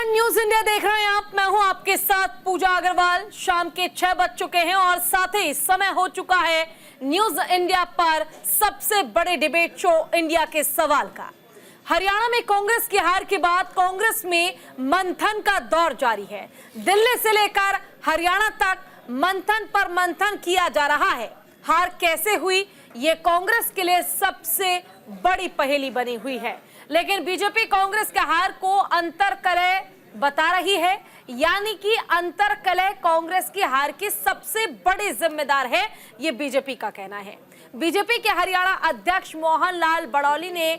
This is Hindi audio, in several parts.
नमस्कार, न्यूज इंडिया देख रहे हैं आप। मैं हूं आपके साथ पूजा अग्रवाल। शाम के 6 बज चुके हैं और साथ ही समय हो चुका है न्यूज इंडिया पर सबसे बड़े डिबेट शो इंडिया के सवाल का। हरियाणा में कांग्रेस की हार के बाद कांग्रेस में मंथन का दौर जारी है। दिल्ली से लेकर हरियाणा तक मंथन पर मंथन किया जा रहा है। हार कैसे हुई, ये कांग्रेस के लिए सबसे बड़ी पहेली बनी हुई है। लेकिन बीजेपी कांग्रेस के हार को अंतरकलह बता रही है, यानी कि अंतरकलह कांग्रेस की हार की सबसे बड़ी जिम्मेदार है, ये बीजेपी का कहना है। बीजेपी के हरियाणा अध्यक्ष मोहन लाल बड़ौली ने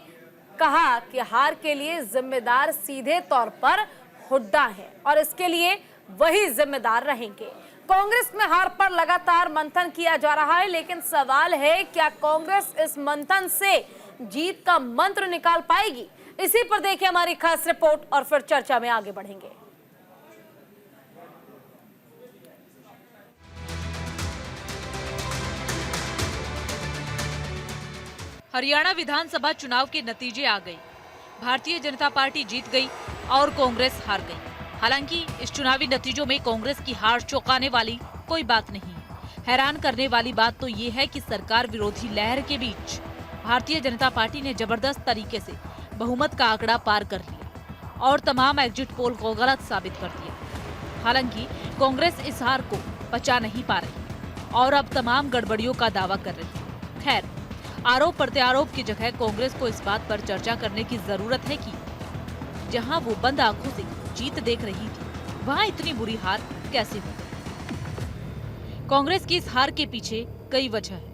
कहा कि हार के लिए जिम्मेदार सीधे तौर पर हुड्डा है और इसके लिए वही जिम्मेदार रहेंगे। कांग्रेस में हार पर लगातार मंथन किया जा रहा है, लेकिन सवाल है क्या कांग्रेस इस मंथन से जीत का मंत्र निकाल पाएगी? इसी पर देखिए हमारी खास रिपोर्ट और फिर चर्चा में आगे बढ़ेंगे। हरियाणा विधानसभा चुनाव के नतीजे आ गए। भारतीय जनता पार्टी जीत गई और कांग्रेस हार गई। हालांकि इस चुनावी नतीजों में कांग्रेस की हार चौंकाने वाली कोई बात नहीं है। हैरान करने वाली बात तो ये है कि सरकार विरोधी लहर के बीच भारतीय जनता पार्टी ने जबरदस्त तरीके से बहुमत का आंकड़ा पार कर लिया और तमाम एग्जिट पोल को गलत साबित कर दिया। हालांकि कांग्रेस इस हार को पचा नहीं पा रही और अब तमाम गड़बड़ियों का दावा कर रही है। खैर, आरोप प्रत्यारोप की जगह कांग्रेस को इस बात पर चर्चा करने की जरूरत है कि जहां वो बंद आंखों से जीत देख रही थी, वहां इतनी बुरी हार कैसे हुई। कांग्रेस की इस हार के पीछे कई वजह है।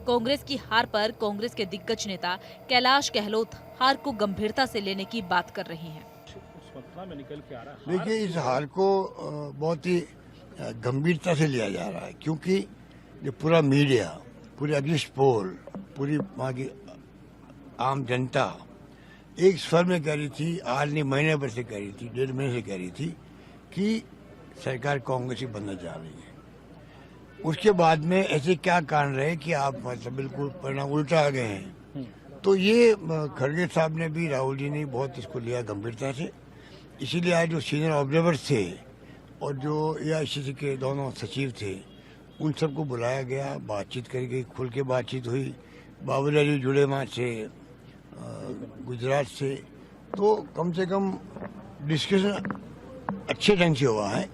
कांग्रेस की हार पर कांग्रेस के दिग्गज नेता कैलाश गहलोत हार को गंभीरता से लेने की बात कर रहे हैं। देखिए, इस हार को बहुत ही गंभीरता से लिया जा रहा है, क्योंकि जो पूरा मीडिया, पूरे एग्जिट पोल, पूरी वहाँ की आम जनता एक स्वर में कह रही थी, आज नहीं महीने भर से कह रही थी, 1.5 महीने से कह रही थी कि सरकार कांग्रेस ही बनने जा रही है। उसके बाद में ऐसे क्या कारण रहे कि आप मतलब बिल्कुल परिणाम उल्टा आ गए हैं। तो ये खड़गे साहब ने भी, राहुल जी ने बहुत इसको लिया गंभीरता से। इसीलिए आज जो सीनियर ऑब्जर्वर्स थे और जो एआईसीसी के दोनों सचिव थे, उन सबको बुलाया गया, बातचीत करी गई, खुल के बातचीत हुई। बाबूलाल जी जुड़े वहाँ से गुजरात से, तो कम से कम डिस्कशन अच्छे ढंग से हुआ है।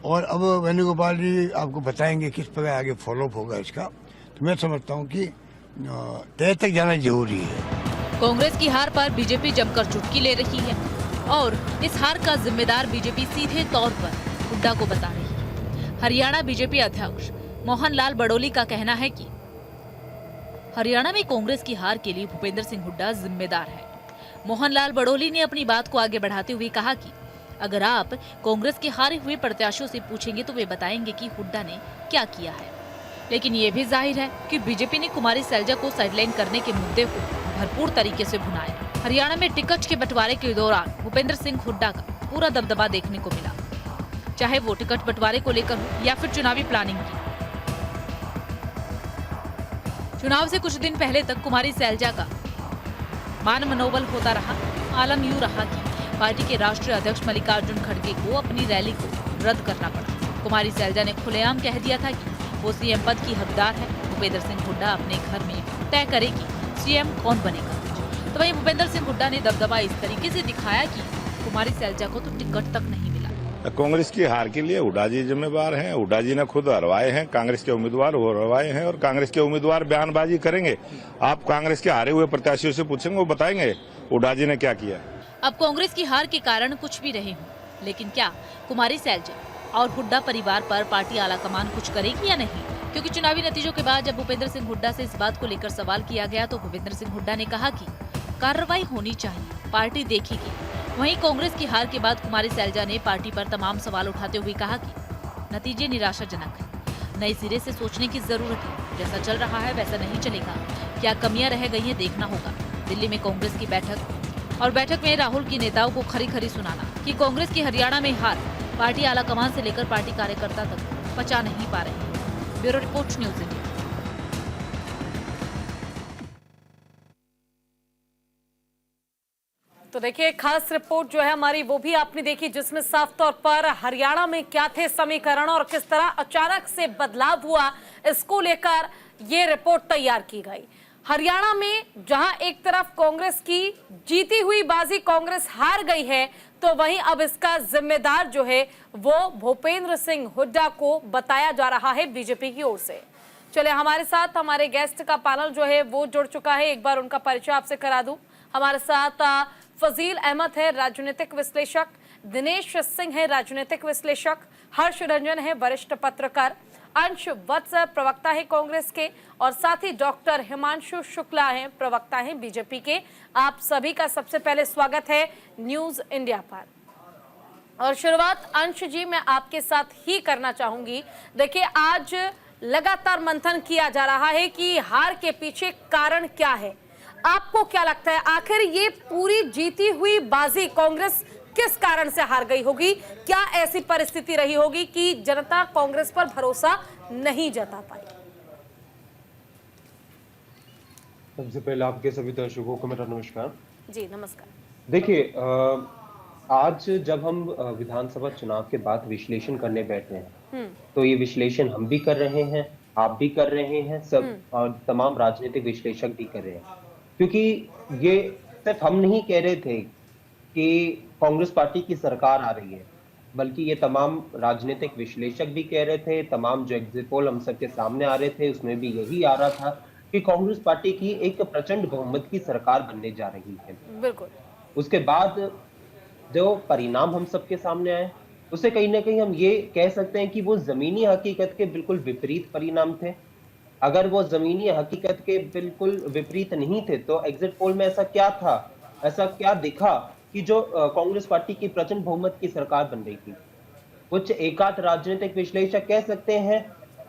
और अब वेणुगोपाल जी आपको बताएंगे किस प्रकार आगे फॉलोअप होगा इसका। तो मैं समझता हूँ कि तय तक जाना जरूरी है। कांग्रेस की हार पर बीजेपी जमकर चुटकी ले रही है और इस हार का जिम्मेदार बीजेपी सीधे तौर पर हुड्डा को बता रही है। हरियाणा बीजेपी अध्यक्ष मोहन लाल बड़ौली का कहना है कि हरियाणा में कांग्रेस की हार के लिए भूपेंद्र सिंह हुड्डा जिम्मेदार है। मोहन लाल बड़ौली ने अपनी बात को आगे बढ़ाते हुए कहा कि अगर आप कांग्रेस के हारे हुए प्रत्याशियों से पूछेंगे तो वे बताएंगे कि हुड्डा ने क्या किया है। लेकिन ये भी जाहिर है कि बीजेपी ने कुमारी सैलजा को साइडलाइन करने के मुद्दे को भरपूर तरीके से भुनाया। हरियाणा में टिकट के बंटवारे के दौरान भूपेंद्र सिंह हुड्डा का पूरा दबदबा देखने को मिला, चाहे वो टिकट बंटवारे को लेकर हो या फिर चुनावी प्लानिंग की। चुनाव से कुछ दिन पहले तक कुमारी सैलजा का मान मनोबल होता रहा। आलम यूं रहा कि पार्टी के राष्ट्रीय अध्यक्ष मल्लिकार्जुन खड़गे को अपनी रैली को रद्द करना पड़ा। कुमारी सैलजा ने खुलेआम कह दिया था कि वो सीएम पद की हकदार है। भूपेंद्र सिंह हुड्डा अपने घर में तय करेगी सीएम कौन बनेगा। तो वहीं भूपेंद्र सिंह हुड्डा ने दबदबा इस तरीके से दिखाया कि कुमारी सैलजा को तो टिकट तक नहीं मिला। कांग्रेस की हार के लिए हुड्डा जी जिम्मेवार हैं। हुड्डा जी ने खुद हरवाए हैं, कांग्रेस के उम्मीदवार हरवाए हैं और कांग्रेस के उम्मीदवार बयानबाजी करेंगे। आप कांग्रेस के हारे हुए प्रत्याशियों से पूछेंगे, वो बताएंगे हुड्डा जी ने क्या किया। अब कांग्रेस की हार के कारण कुछ भी रहे हों, लेकिन क्या कुमारी सैलजा और हुड्डा परिवार पर पार्टी आलाकमान कुछ करेगी या नहीं? क्योंकि चुनावी नतीजों के बाद जब भूपेंद्र सिंह हुड्डा से इस बात को लेकर सवाल किया गया तो भूपेंद्र सिंह हुड्डा ने कहा कि कार्रवाई होनी चाहिए, पार्टी देखेगी। वहीं कांग्रेस की हार के बाद कुमारी सैलजा ने पार्टी पर तमाम सवाल उठाते हुए कहा कि नतीजे निराशाजनक है, नए सिरे से सोचने की जरूरत है। जैसा चल रहा है वैसा नहीं चलेगा। क्या कमियां रह गई हैं देखना होगा। दिल्ली में कांग्रेस की बैठक और बैठक में राहुल की नेताओं को खरी खरी सुनाना कि कांग्रेस की हरियाणा में हार पार्टी आलाकमान से लेकर पार्टी कार्यकर्ता तक पचा नहीं पा रही है। Bureau report, news India. तो देखिए, खास रिपोर्ट जो है हमारी वो भी आपने देखी, जिसमें साफ तौर पर हरियाणा में क्या थे समीकरण और किस तरह अचानक से बदलाव हुआ, इसको लेकर ये रिपोर्ट तैयार की गई। हरियाणा में जहां एक तरफ कांग्रेस की जीती हुई बाजी कांग्रेस हार गई है, तो वहीं अब इसका जिम्मेदार जो है वो भूपेंद्र सिंह हुड्डा को बताया जा रहा है बीजेपी की ओर से। चले, हमारे साथ हमारे गेस्ट का पैनल जो है वो जुड़ चुका है। एक बार उनका परिचय आपसे करा दूं। हमारे साथ फजील अहमद है, राजनीतिक विश्लेषक, दिनेश सिंह है, राजनीतिक विश्लेषक, हर्ष रंजन है, वरिष्ठ पत्रकार, अंश वत्स प्रवक्ता है कांग्रेस के, और साथ ही डॉक्टर हिमांशु शुक्ला है, प्रवक्ता है बीजेपी के। आप सभी का सबसे पहले स्वागत है न्यूज इंडिया पर। और शुरुआत अंश जी मैं आपके साथ ही करना चाहूंगी। देखिए, आज लगातार मंथन किया जा रहा है कि हार के पीछे कारण क्या है। आपको क्या लगता है, आखिर ये पूरी जीती हुई बाजी कांग्रेस किस कारण से हार गई होगी? क्या ऐसी परिस्थिति रही होगी कि जनता कांग्रेस पर भरोसा नहीं जता पाई? सबसे पहले आपके सभी दर्शकों को मेरा नमस्कार। जी नमस्कार। देखिए, आज जब हम विधानसभा चुनाव के बाद विश्लेषण करने बैठे हैं, तो ये विश्लेषण हम भी कर रहे हैं, आप भी कर रहे हैं, सब और तमाम राजनीतिक विश्लेषक भी कर रहे हैं, क्योंकि ये सिर्फ हम नहीं कह रहे थे कि कांग्रेस पार्टी की सरकार आ रही है, बल्कि ये तमाम राजनीतिक विश्लेषक भी कह रहे थे, तमाम जो एग्जिट पोल हम सबके सामने आ रहे थे उसमें भी यही आ रहा था कि कांग्रेस पार्टी की एक प्रचंड बहुमत की सरकार बनने जा रही है। बिल्कुल। उसके बाद जो परिणाम हम सबके सामने आए, उससे कहीं ना कहीं हम ये कह सकते हैं कि वो जमीनी हकीकत के बिल्कुल विपरीत परिणाम थे। अगर वो जमीनी हकीकत के बिल्कुल विपरीत नहीं थे तो एग्जिट पोल में ऐसा क्या था, ऐसा क्या दिखा कि जो कांग्रेस पार्टी की प्रचंड बहुमत की सरकार बन रही थी? कुछ एकाध राजनीतिक विश्लेषक कह सकते हैं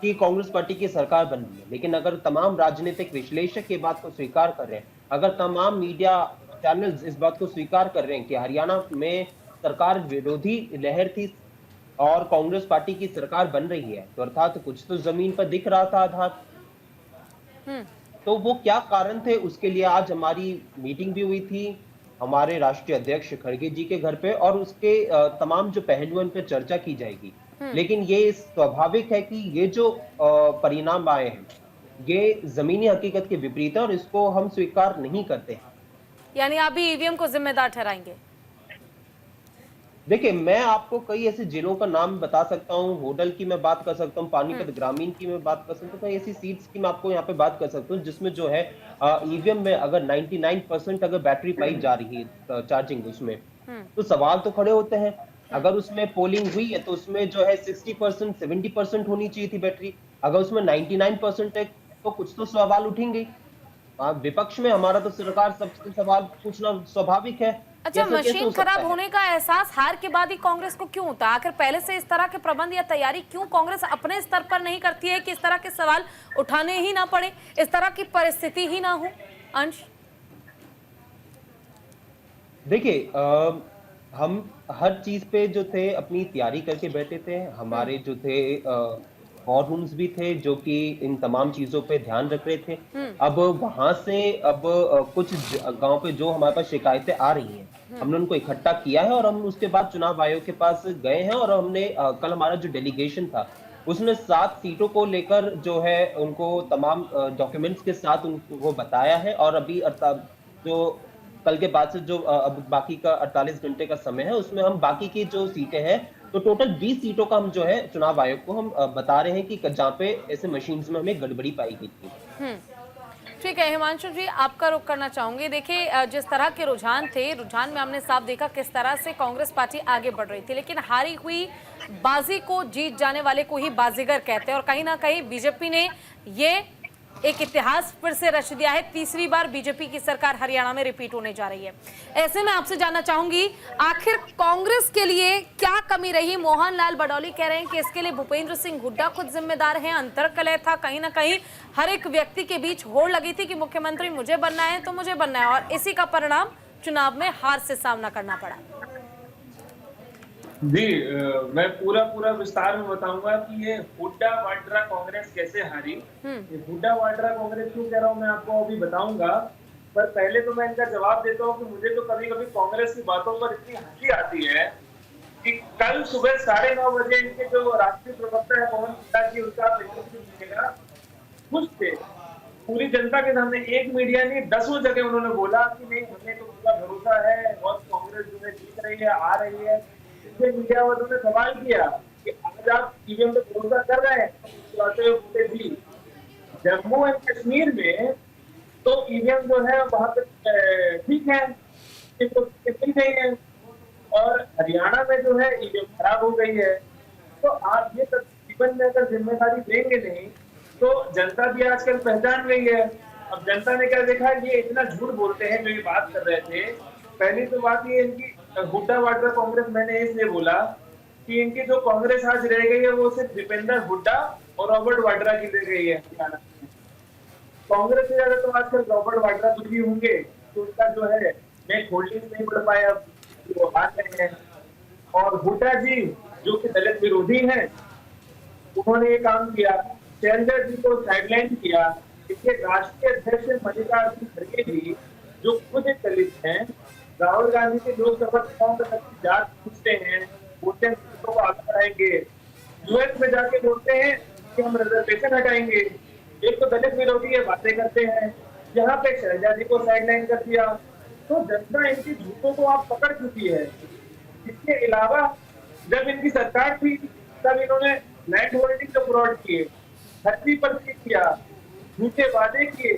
कि कांग्रेस पार्टी की सरकार बन रही है, लेकिन अगर तमाम राजनीतिक विश्लेषक ये बात को स्वीकार कर रहे हैं, अगर तमाम मीडिया चैनल्स इस बात को स्वीकार कर रहे हैं कि हरियाणा में सरकार विरोधी लहर थी और कांग्रेस पार्टी की सरकार बन रही है, तो अर्थात कुछ तो जमीन पर दिख रहा था आधार। तो वो क्या कारण थे, उसके लिए आज हमारी मीटिंग भी हुई थी हमारे राष्ट्रीय अध्यक्ष खड़गे जी के घर पे, और उसके तमाम जो पहलुओं पे चर्चा की जाएगी। लेकिन ये स्वाभाविक है कि ये जो परिणाम आए हैं ये जमीनी हकीकत के विपरीत है और इसको हम स्वीकार नहीं करते। यानी आप भी ईवीएम को जिम्मेदार ठहराएंगे? देखिए, मैं आपको कई ऐसे जिलों का नाम बता सकता हूँ, होडल की मैं बात कर सकता हूँ, पानीपत ग्रामीण की मैं बात कर सकता हूँ, कई ऐसी सीट्स की मैं आपको यहाँ पे बात कर सकता हूँ जिसमें जो है ईवीएम में अगर 99% अगर बैटरी पाई जा रही है चार्जिंग उसमें, तो सवाल तो खड़े होते हैं। अगर उसमें पोलिंग हुई है तो उसमें जो है 60% 70% होनी चाहिए थी बैटरी, अगर उसमें 99% है तो कुछ तो सवाल उठेंगे। विपक्ष में हमारा तो सरकार सबसे सवाल पूछना स्वाभाविक है। अच्छा, मशीन खराब होने का एहसास हार के बाद ही कांग्रेस को क्यों होता? आखिर पहले से इस तरह के प्रबंध या तैयारी क्यों कांग्रेस अपने स्तर पर नहीं करती है कि इस तरह के सवाल उठाने ही ना पड़े, इस तरह की परिस्थिति ही ना हो? अंश, देखिए, हम हर चीज पे जो थे अपनी तैयारी करके बैठे थे। हमारे जो थे वॉर रूम्स भी थे जो कि इन तमाम चीजों पे ध्यान रख रहे थे। अब वहां से कुछ गांव पे जो हमारे पास शिकायतें आ रही हैं, हमने उनको इकट्ठा किया है और हम उसके बाद चुनाव आयोग के पास गए हैं और हमने कल हमारा जो डेलीगेशन था उसने 7 सीटों को लेकर जो है उनको तमाम डॉक्यूमेंट्स के साथ उनको बताया है। और अभी जो कल के बाद से जो अब बाकी का 48 घंटे का समय है उसमें हम बाकी की जो सीटें हैं, तो टोटल 20 सीटों का हम जो है चुनाव आयोग को हम बता रहे हैं कि जहाँ पे ऐसे मशीन्स में हमें गड़बड़ी पाई गई थी। ठीक है हिमांशु जी, आपका रुख करना चाहूंगी। देखिए, जिस तरह के रुझान थे, रुझान में हमने साफ देखा किस तरह से कांग्रेस पार्टी आगे बढ़ रही थी, लेकिन हारी हुई बाजी को जीत जाने वाले को ही बाजीगर कहते हैं। और कहीं ना कहीं बीजेपी ने ये एक इतिहास फिर से रच दिया है। तीसरी बार बीजेपी की सरकार हरियाणा में रिपीट होने जा रही है। ऐसे में आपसे जानना चाहूंगी, आखिर कांग्रेस के लिए क्या कमी रही? मोहन लाल बडौली कह रहे हैं कि इसके लिए भूपेंद्र सिंह हुड्डा खुद जिम्मेदार हैं। अंतरकलह था, कहीं ना कहीं हर एक व्यक्ति के बीच होड़ लगी थी कि मुख्यमंत्री मुझे बनना है तो मुझे बनना है, और इसी का परिणाम चुनाव में हार से सामना करना पड़ा। जी, मैं पूरा विस्तार में बताऊंगा कि ये हुड्डा वाड्रा कांग्रेस कैसे हारी। ये हुड्डा वाड्रा कांग्रेस क्यों कह रहा हूँ मैं आपको अभी बताऊंगा पर पहले तो मैं इनका जवाब देता हूँ कि मुझे तो कभी कभी कांग्रेस की बातों पर इतनी हंसी आती है कि कल सुबह 9:30 बजे इनके जो राष्ट्रीय प्रवक्ता है पवन गुप्ता जी, उनका मिलेगा, खुश थे पूरी जनता के सामने। एक मीडिया ने 10 जगह उन्होंने बोला कि नहीं, हमें तो पूरा भरोसा है और कांग्रेस जो है जीत रही है, आ रही है। इसलिए मीडिया वालों ने सवाल किया कि आज आप ईवीएम पे भरोसा कर रहे हैं? जी, जम्मू एंड कश्मीर में तो ईवीएम जो है वहां पे ठीक है, नहीं है, और हरियाणा में जो है ईवीएम खराब हो गई है। तो आप ये जीवन में अगर जिम्मेदारी देंगे नहीं तो जनता भी आजकल पहचान रही है। अब जनता ने क्या देखा, ये इतना झूठ बोलते हैं, जो ये बात कर रहे थे। पहली तो बात ये इनकी हुड्डा वाड्रा कांग्रेस, मैंने इसलिए बोला कि इनकी जो कांग्रेस आज रह गई है वो सिर्फ दीपेंद्र हुड्डा और रॉबर्ट वाड्रा की रह गई है। कांग्रेस से ज्यादा तो आजकल रॉबर्ट वाड्रा दुखी होंगे, तो उसका जो है मैं होल्डिंग नहीं बढ़ पाया, वो हार रहे हैं। और हुड्डा जी जो कि दलित विरोधी हैं, उन्होंने ये काम किया, शैलेंद्र जी को साइडलाइन किया। इसके राष्ट्रीय अध्यक्ष मल्लिकार्जुन खड़गे जी जो खुद एक दलित हैं, राहुल गांधी के लोकसभा चुनाव में सबकी जात पूछते हैं, बोलते हैं को आगे बढ़ाएंगे, यूएस में जाके बोलते हैं कि हम रिजर्वेशन हटाएंगे। एक तो दलित विरोधी ये बातें करते हैं, यहाँ पे शैलजा जी को साइडलाइन कर दिया। तो जनता इनकी झूठों को आप पकड़ चुकी है। इसके अलावा जब इनकी सरकार थी तब इन्होंने लैंड होल्डिंग के फ्रॉड किए, धरती पर किया, झूठे वादे किए,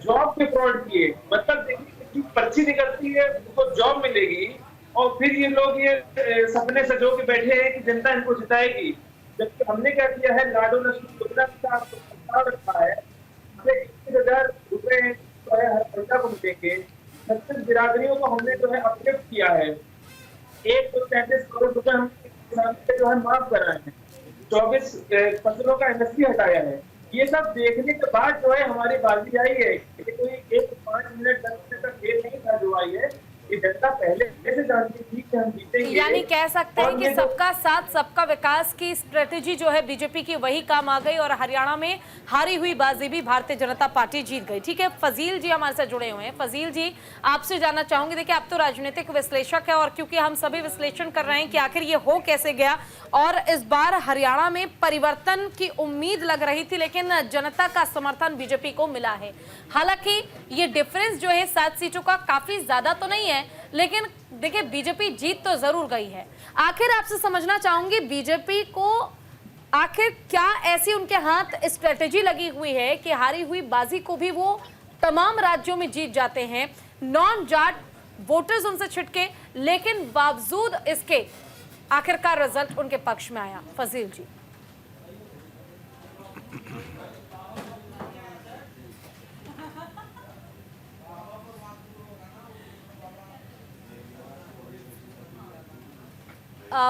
जॉब के फ्रॉड किए। मतलब देखिए, पर्ची निकलती है उनको जॉब मिलेगी और फिर ये लोग ये सपने सजो के बैठे हैं कि जनता इनको जिताएगी। जबकि हमने क्या किया है, लाडो लक्ष्मी योजना का प्रस्ताव रखा है, 21,000 रुपए जो है हर महिला को मिलेंगे। 36 बिरादरियों को हमने जो है अपलिफ्ट किया है, 133 करोड़ रुपए हम किसान से जो है माफ कर रहे हैं, 24 फसलों का एमएसपी हटाया है। ये सब देखने के बाद जो है हमारी बाजी आई है। ये कोई 5 मिनट 10 मिनट का खेल नहीं था जो आई है, ये जनता पहले से जानती थी कि हम जीतेंगे। यानी कह सकते हैं कि सबका साथ सबका विकास की स्ट्रेटेजी जो है बीजेपी की वही काम आ गई और हरियाणा में हारी हुई बाजी भी भारतीय जनता पार्टी जीत गई। ठीक है, फजील जी हमारे साथ जुड़े हुए हैं। फजील जी, आपसे जानना चाहूंगी, देखिए आप तो राजनीतिक विश्लेषक है और क्योंकि हम सभी विश्लेषण कर रहे हैं कि आखिर ये हो कैसे गया और इस बार हरियाणा में परिवर्तन की उम्मीद लग रही थी लेकिन जनता का समर्थन बीजेपी को मिला है। हालांकि ये डिफरेंस जो है 7 सीटों का काफी ज्यादा तो नहीं है, लेकिन देखिए बीजेपी जीत तो जरूर गई है। आखिर आपसे समझना चाहूंगी, बीजेपी को आखिर क्या ऐसी उनके हाथ स्ट्रेटेजी लगी हुई है कि हारी हुई बाजी को भी वो तमाम राज्यों में जीत जाते हैं, नॉन जाट वोटर्स उनसे छिटके, लेकिन बावजूद इसके आखिरकार रिजल्ट उनके पक्ष में आया। फजील जी,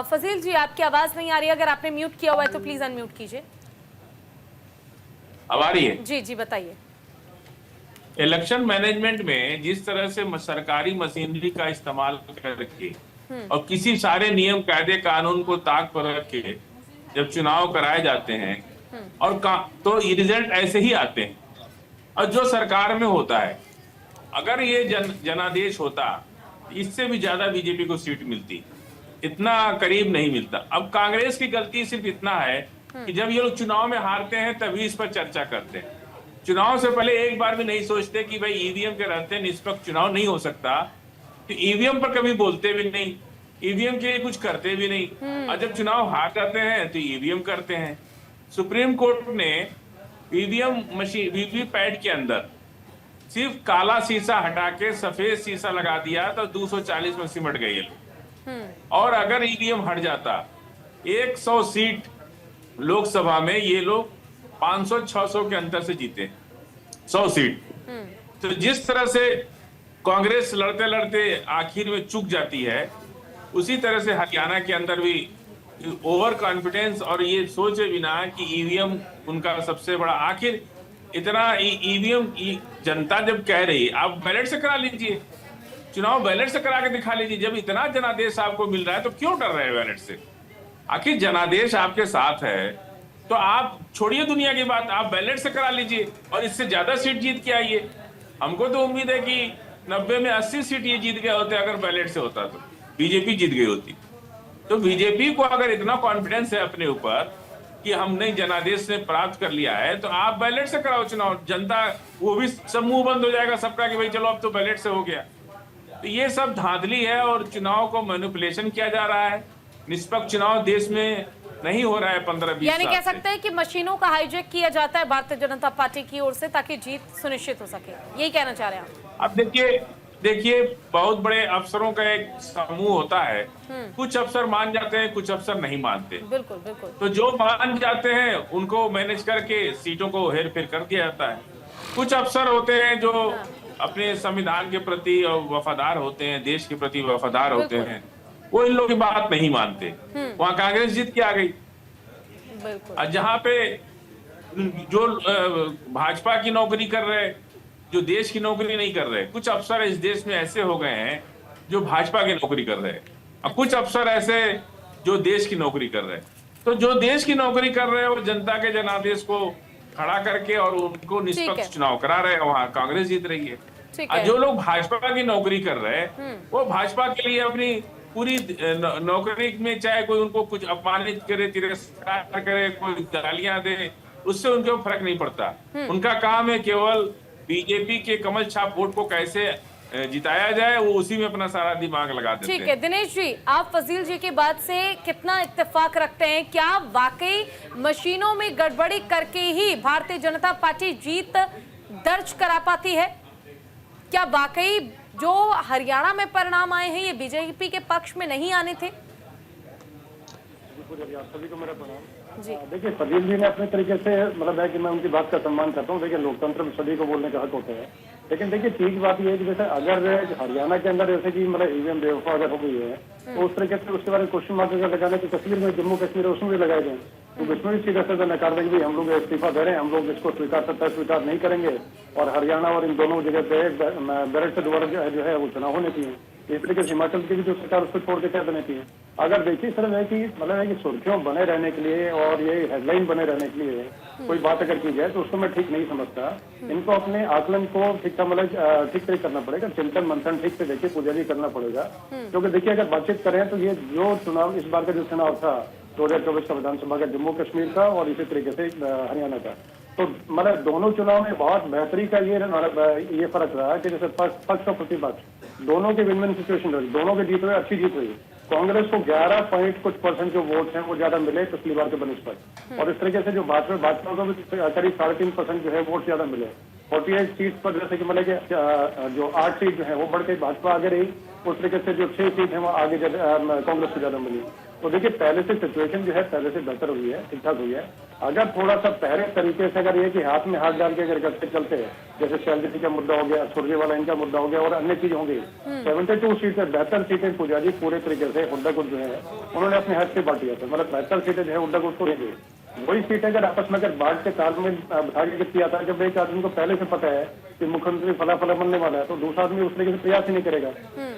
फजील जी आपकी आवाज नहीं आ रही है, अगर आपने म्यूट किया हुआ है तो प्लीज अनम्यूट कीजिए। अब आ रही है? जी जी बताइए। इलेक्शन मैनेजमेंट में जिस तरह से सरकारी मशीनरी का इस्तेमाल करके और किसी सारे नियम कायदे कानून को ताक पर रख के जब चुनाव कराए जाते हैं और तो ये रिजल्ट ऐसे ही आते हैं। और जो सरकार में होता है, अगर ये जनादेश होता, इससे भी ज्यादा बीजेपी को सीट मिलती, इतना करीब नहीं मिलता। अब कांग्रेस की गलती सिर्फ इतना है कि जब ये लोग चुनाव में हारते हैं तभी इस पर चर्चा करते हैं। चुनाव से पहले एक बार भी नहीं सोचते कि भाई ईवीएम के रहते निष्पक्ष चुनाव नहीं हो सकता, तो ईवीएम पर कभी बोलते भी नहीं, ईवीएम के लिए कुछ करते भी नहीं। और जब चुनाव हार जाते हैं तो ईवीएम करते हैं। सुप्रीम कोर्ट ने ईवीएम मशीन वीवीपैट के अंदर सिर्फ काला शीशा हटा के सफेद शीशा लगा दिया तो 240 में सिमट गए ये लोग। और अगर ईवीएम हट जाता 100 सीट लोकसभा में, ये लोग 500-600 के अंतर से जीते 100 सीट। तो जिस तरह से कांग्रेस लड़ते लड़ते आखिर में चूक जाती है, उसी तरह से हरियाणा के अंदर भी ओवर कॉन्फिडेंस और ये सोचे बिना कि ईवीएम उनका सबसे बड़ा, आखिर इतना ईवीएम जनता जब कह रही आप बैलेट से करा लीजिए, चुनाव बैलेट से करा के दिखा लीजिए, जब इतना जनादेश आपको मिल रहा है तो क्यों डर रहे हैं बैलेट से? आखिर जनादेश आपके साथ है तो आप छोड़िए दुनिया की बात, आप बैलेट से करा लीजिए और इससे ज्यादा सीट जीत के आइए। हमको तो उम्मीद है कि 90 में 80 सीट ये जीत गए होते अगर बैलेट से होता तो बीजेपी जीत गई होती। तो बीजेपी को अगर इतना कॉन्फिडेंस है अपने ऊपर कि हमने जनादेश से प्राप्त कर लिया है, तो आप बैलेट से कराओ चुनाव। जनता वो भी सब मुंह बंद हो जाएगा सबका कि भाई चलो अब तो बैलेट से हो गया। तो ये सब धांधली है और चुनाव को मैनिपुलेशन किया जा रहा है। निष्पक्ष चुनाव देश में नहीं हो रहा है 15-20 यानी साल कह से। सकते हैं कि मशीनों का हाईजैक किया जाता है भारतीय जनता पार्टी की ओर से ताकि जीत सुनिश्चित हो सके, यही कहना चाह रहे हैं आप? अब देखिए बहुत बड़े अफसरों का एक समूह होता है, कुछ अफसर मान जाते हैं, कुछ अफसर नहीं मानते। बिल्कुल बिल्कुल। तो जो मान जाते हैं उनको मैनेज करके सीटों को हेर फेर कर दिया जाता है। कुछ अफसर होते हैं जो अपने संविधान के प्रति वफादार होते हैं, देश के प्रति वफादार होते हैं, वो इन लोगों की बात नहीं मानते। वहां कांग्रेस जीत के आ गई। बिल्कुल। और जहां पे जो भाजपा की नौकरी कर रहे, जो देश की नौकरी नहीं कर रहे, कुछ अफसर इस देश में ऐसे हो गए हैं जो भाजपा की नौकरी कर रहे हैं, और कुछ अफसर ऐसे जो देश की नौकरी कर रहे हैं। तो जो देश की नौकरी कर रहे हैं वो जनता के जनादेश को खड़ा करके और उनको निष्पक्ष चुनाव करा रहे हैं, वहां कांग्रेस जीत रही है। ठीक और है। जो लोग भाजपा की नौकरी कर रहे हैं वो भाजपा के लिए अपनी पूरी नौकरी में चाहे कोई उनको कुछ अपमानित करे, तिरस्कार करे, कोई गालियां दे, उससे उनको फर्क नहीं पड़ता। उनका काम है केवल बीजेपी के कमल छाप वोट को कैसे जिताया जाए, वो उसी में अपना सारा दिमाग लगा देते हैं। ठीक है दिनेश जी, आप फजील जी की बात से कितना इत्तेफाक रखते हैं? क्या वाकई मशीनों में गड़बड़ी करके ही भारतीय जनता पार्टी जीत दर्ज करा पाती है? क्या वाकई जो हरियाणा में परिणाम आए हैं ये बीजेपी के पक्ष में नहीं आने थे? सभी को मेरा प्रणाम। जी देखिए फजील जी ने अपने तरीके से मतलब है कि मैं उनकी बात का सम्मान करता हूँ। देखिए लोकतंत्र में सभी को बोलने का हक होता है, लेकिन देखिए ठीक बात यह है कि जैसे अगर हरियाणा के अंदर जैसे कि मतलब ईवीएम बेवफा अगर हो गई है तो उस तरीके से उसके बारे में क्वेश्चन मार्क अगर लगाने की कश्मीर में, जम्मू कश्मीर है उसमें भी लगाए गए, तो उसमें भी सीधा सीधा नकार देंगे हम लोग इस्तीफा दे रहे हैं, हम लोग इसको स्वीकार नहीं करेंगे और हरियाणा और इन दोनों जगह पे बैलेट से दोबारा जो है वो चुनाव होने चाहिए। इस तरीके से हिमाचल की भी जो सरकार उसको छोड़ के क्या देने चाहिए। अगर देखिए सर है कि मतलब है कि सुर्खियों बने रहने के लिए और ये हेडलाइन बने रहने के लिए कोई बात अगर की जाए तो उसको मैं ठीक नहीं समझता। इनको अपने आकलन को ठीक से करना पड़ेगा, चिंतन मंथन ठीक से देखिए पुजारी करना पड़ेगा। क्योंकि देखिए अगर बातचीत करें तो ये जो चुनाव इस बार का जो चुनाव था 2024 का विधानसभा का जम्मू कश्मीर का और इसी तरीके से हरियाणा का, तो मतलब दोनों चुनाव में बहुत बेहतरी का ये फर्क रहा कि जैसे पक्ष और प्रतिपक्ष दोनों के विन-विन सिचुएशन रही, दोनों के जीत हुए, अच्छी जीत हुई। कांग्रेस को 11 पॉइंट कुछ % जो वोट हैं वो ज्यादा मिले पिछली बार के बनस्पत, और इस तरीके से जो भाजपा को भी करीब 3.5% जो है वोट ज्यादा मिले। 48 सीट पर जैसे कि मतलब जो 8 सीट जो है वो बढ़ के भाजपा आगे रही, उस तरीके से जो 6 सीट है वो आगे कांग्रेस को ज्यादा मिली। तो देखिए पहले से सिचुएशन जो है पहले से बेहतर हुई है, ठीक ठाक हुई है। अगर थोड़ा सा पहले तरीके से अगर ये कि हाथ में हाथ डाल के अगर करते चलते हैं, जैसे सैलरी का मुद्दा हो गया, सुरजेवाला इनका मुद्दा हो गया और अन्य चीज होंगी, 72 सीटें बेहतर सीटें पुजारी पूरे तरीके से हुड्डा गुट जो है उन्होंने अपने हाथ से बांटी है, मतलब बेहतर सीटें जो है हुड्डा गुट को नहीं। वही सीटें अगर आपस में अगर बांट के ताल में बिठा के किया था, जब एक आदमी को पहले से पता है कि मुख्यमंत्री फला बनने वाला है तो दूसरा आदमी उस तरीके से प्रयास ही नहीं करेगा।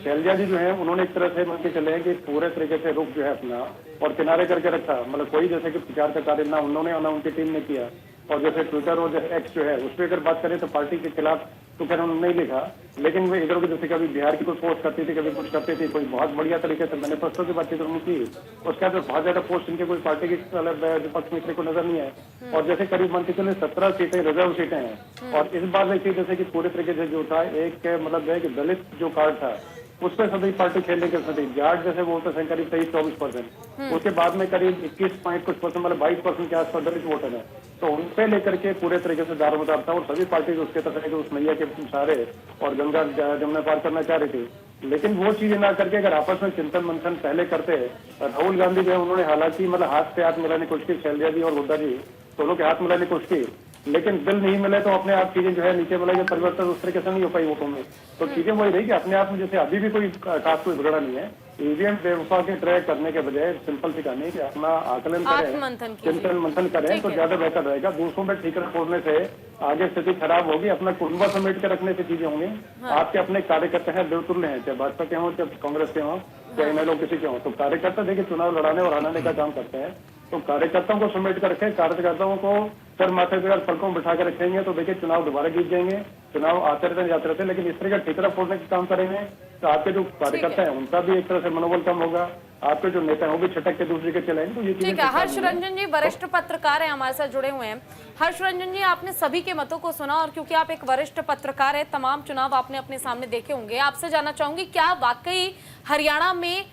शैलजा जी जो है उन्होंने एक तरह से मान के चले हैं कि पूरे तरीके से रुख जो है अपना और किनारे करके रखा, मतलब कोई जैसे कि प्रचार का कार्य ना उन्होंने ना उनकी टीम ने किया। और जैसे ट्विटर और जैसे एक्स जो है उस पर अगर बात करें तो पार्टी के खिलाफ तो खैर उन्होंने नहीं लिखा, लेकिन वे इधर उधर जैसे कभी बिहार की कोई पोस्ट करती थी, कभी कुछ करती थी, कोई बहुत बढ़िया तरीके से मैनिफेस्टो की बातचीत उन्होंने की, उसके बाद बहुत ज्यादा पोस्ट इनके कोई पार्टी के विपक्ष मित्र को नजर नहीं है। और जैसे करीब मान के चले 17 सीटें रिजर्व सीटें हैं, और इस बार देखिए जैसे कि पूरे तरीके से जो था एक मतलब है कि दलित जो कार्ड था उस पर सभी पार्टी खेलने के साथ जाट जैसे बोलते हैं करीब 23-24%, उसके बाद में करीब 21 पॉइंट कुछ % मतलब 22% के आसपास दलित वोटर है, तो उन पे लेकर के पूरे तरीके से दारोमदार था और सभी पार्टी उसके तरह के उस मैया के सहारे और गंगा जमुना पार करना चाह रही थी। लेकिन वो चीजें ना करके अगर आपस में चिंतन मंथन पहले करते, राहुल गांधी जो है उन्होंने हालांकि मतलब हाथ से हाथ मिलाने की कोशिश की, शैलजा जी और हुड्डा जी दोनों के हाथ मिलाने की कोशिश की, लेकिन दिल नहीं मिले तो अपने आप चीजें जो है नीचे मिलेगी, परिवर्तन उस तरीके से नहीं हो पाई वोटों में। तो चीजें वही रही कि अपने आप में जैसे अभी भी कोई खास कोई बिगड़ा नहीं है। ईवीएम बेवफा के ट्रैक करने के बजाय सिंपल सी कहानी कि अपना आकलन करें, चिंतन मंथन करें तो ज्यादा बेहतर रहेगा। दूसरों में ठीकरा फोड़ने से आगे स्थिति खराब होगी, अपना कुटुंबा समेट के रखने से चीजें होंगी। आपके अपने कार्यकर्ता हैं बिल्कुल हैं, चाहे भाजपा के हों चाहे कांग्रेस के हों चाहे इनमें किसी के हों, तो कार्यकर्ता देखिए चुनाव लड़ाने और हराने का काम करते हैं। तो कार्यकर्ताओं को समेट कर रखें, कार्यकर्ताओं को सर माथे पर पलकों बिठा कर रखेंगे तो देखिए चुनाव दोबारा जीत जाएंगे। चुनाव आते रहते जाते रहते, लेकिन इस तरह का ठिकरा फोड़ने का काम करेंगे तो आपके जो कार्यकर्ता है उनका भी एक तरह से मनोबल कम होगा, आपके जो नेता है वो भी छटक के दूसरे के चलेंगे। तो ये ठीक है, हर्ष रंजन जी वरिष्ठ पत्रकार हैं, हमारे साथ जुड़े हुए हैं। हर्ष रंजन जी, आपने सभी के मतों को सुना और क्योंकि आप एक वरिष्ठ पत्रकार हैं, तमाम चुनाव आपने अपने सामने देखे होंगे, आपसे जानना चाहूंगी क्या वाकई हरियाणा में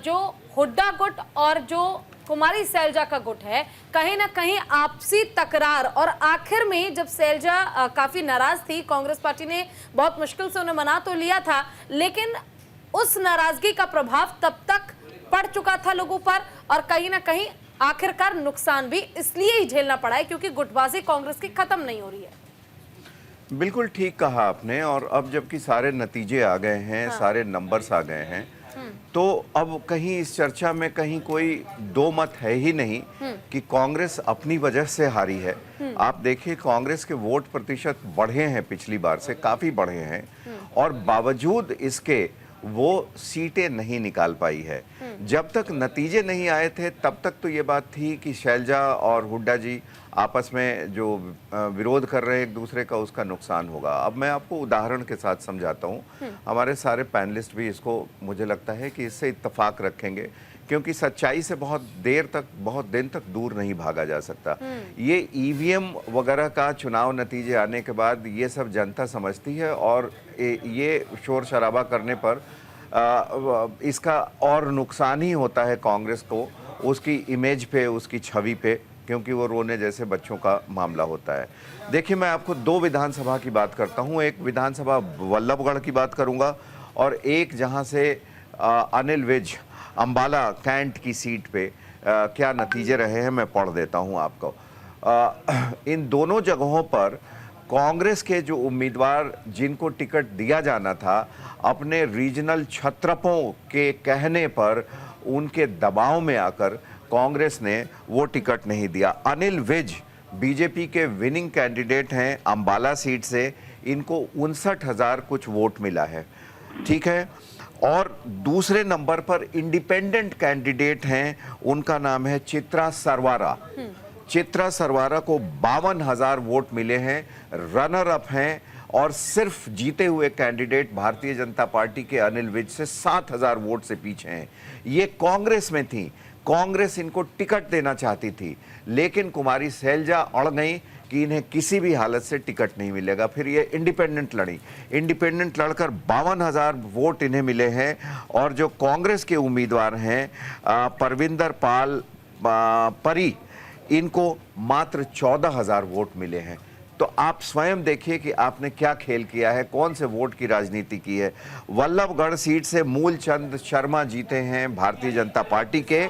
जो हुड्डा गुट और जो कुमारी सैलजा का गुट है, कहीं ना कहीं आपसी तकरार, और आखिर में जब सैलजा काफी नाराज थी, कांग्रेस पार्टी ने बहुत मुश्किल से उन्हें मना तो लिया था, लेकिन उस नाराजगी का प्रभाव तब तक पड़ चुका था लोगों पर, और कहीं ना कहीं आखिरकार नुकसान भी इसलिए ही झेलना पड़ा है क्योंकि गुटबाजी कांग्रेस की खत्म नहीं हो रही है। बिल्कुल ठीक कहा आपने। और अब जबकि सारे नतीजे आ गए हैं, सारे नंबर्स आ गए हैं, तो अब कहीं इस चर्चा में कहीं कोई दो मत है ही नहीं कि कांग्रेस अपनी वजह से हारी है। आप देखिए कांग्रेस के वोट प्रतिशत बढ़े हैं, पिछली बार से काफी बढ़े हैं, और बावजूद इसके वो सीटें नहीं निकाल पाई है। जब तक नतीजे नहीं आए थे तब तक तो ये बात थी कि शैलजा और हुड्डा जी आपस में जो विरोध कर रहे हैं एक दूसरे का, उसका नुकसान होगा। अब मैं आपको उदाहरण के साथ समझाता हूँ। हमारे सारे पैनलिस्ट भी इसको मुझे लगता है कि इससे इत्तेफाक रखेंगे, क्योंकि सच्चाई से बहुत देर तक, बहुत दिन तक दूर नहीं भागा जा सकता। ये ईवीएम वगैरह का चुनाव नतीजे आने के बाद ये सब जनता समझती है, और ये शोर शराबा करने पर इसका और नुकसान ही होता है कांग्रेस को, उसकी इमेज पे, उसकी छवि पे, क्योंकि वो रोने जैसे बच्चों का मामला होता है। देखिए मैं आपको दो विधानसभा की बात करता हूँ, एक विधानसभा वल्लभगढ़ की बात करूँगा और एक जहाँ से अनिल विज अंबाला कैंट की सीट पे क्या नतीजे रहे हैं मैं पढ़ देता हूं आपको। इन दोनों जगहों पर कांग्रेस के जो उम्मीदवार जिनको टिकट दिया जाना था, अपने रीजनल छत्रपों के कहने पर, उनके दबाव में आकर कांग्रेस ने वो टिकट नहीं दिया। अनिल विज बीजेपी के विनिंग कैंडिडेट हैं अंबाला सीट से, इनको 59,000 कुछ वोट मिला है, ठीक है। और दूसरे नंबर पर इंडिपेंडेंट कैंडिडेट हैं, उनका नाम है चित्रा सरवारा। चित्रा सरवारा को 52,000 वोट मिले हैं, रनर अप हैं, और सिर्फ जीते हुए कैंडिडेट भारतीय जनता पार्टी के अनिल विज से 7,000 वोट से पीछे हैं। ये कांग्रेस में थी, कांग्रेस इनको टिकट देना चाहती थी, लेकिन कुमारी सैलजा अड़ गई कि इन्हें किसी भी हालत से टिकट नहीं मिलेगा। फिर ये इंडिपेंडेंट लड़ी, इंडिपेंडेंट लड़कर 52,000 वोट इन्हें मिले हैं, और जो कांग्रेस के उम्मीदवार हैं परविंदर पाल परी, इनको मात्र 14,000 वोट मिले हैं। तो आप स्वयं देखिए कि आपने क्या खेल किया है, कौन से वोट की राजनीति की है। वल्लभगढ़ सीट से मूलचंद शर्मा जीते हैं भारतीय जनता पार्टी के,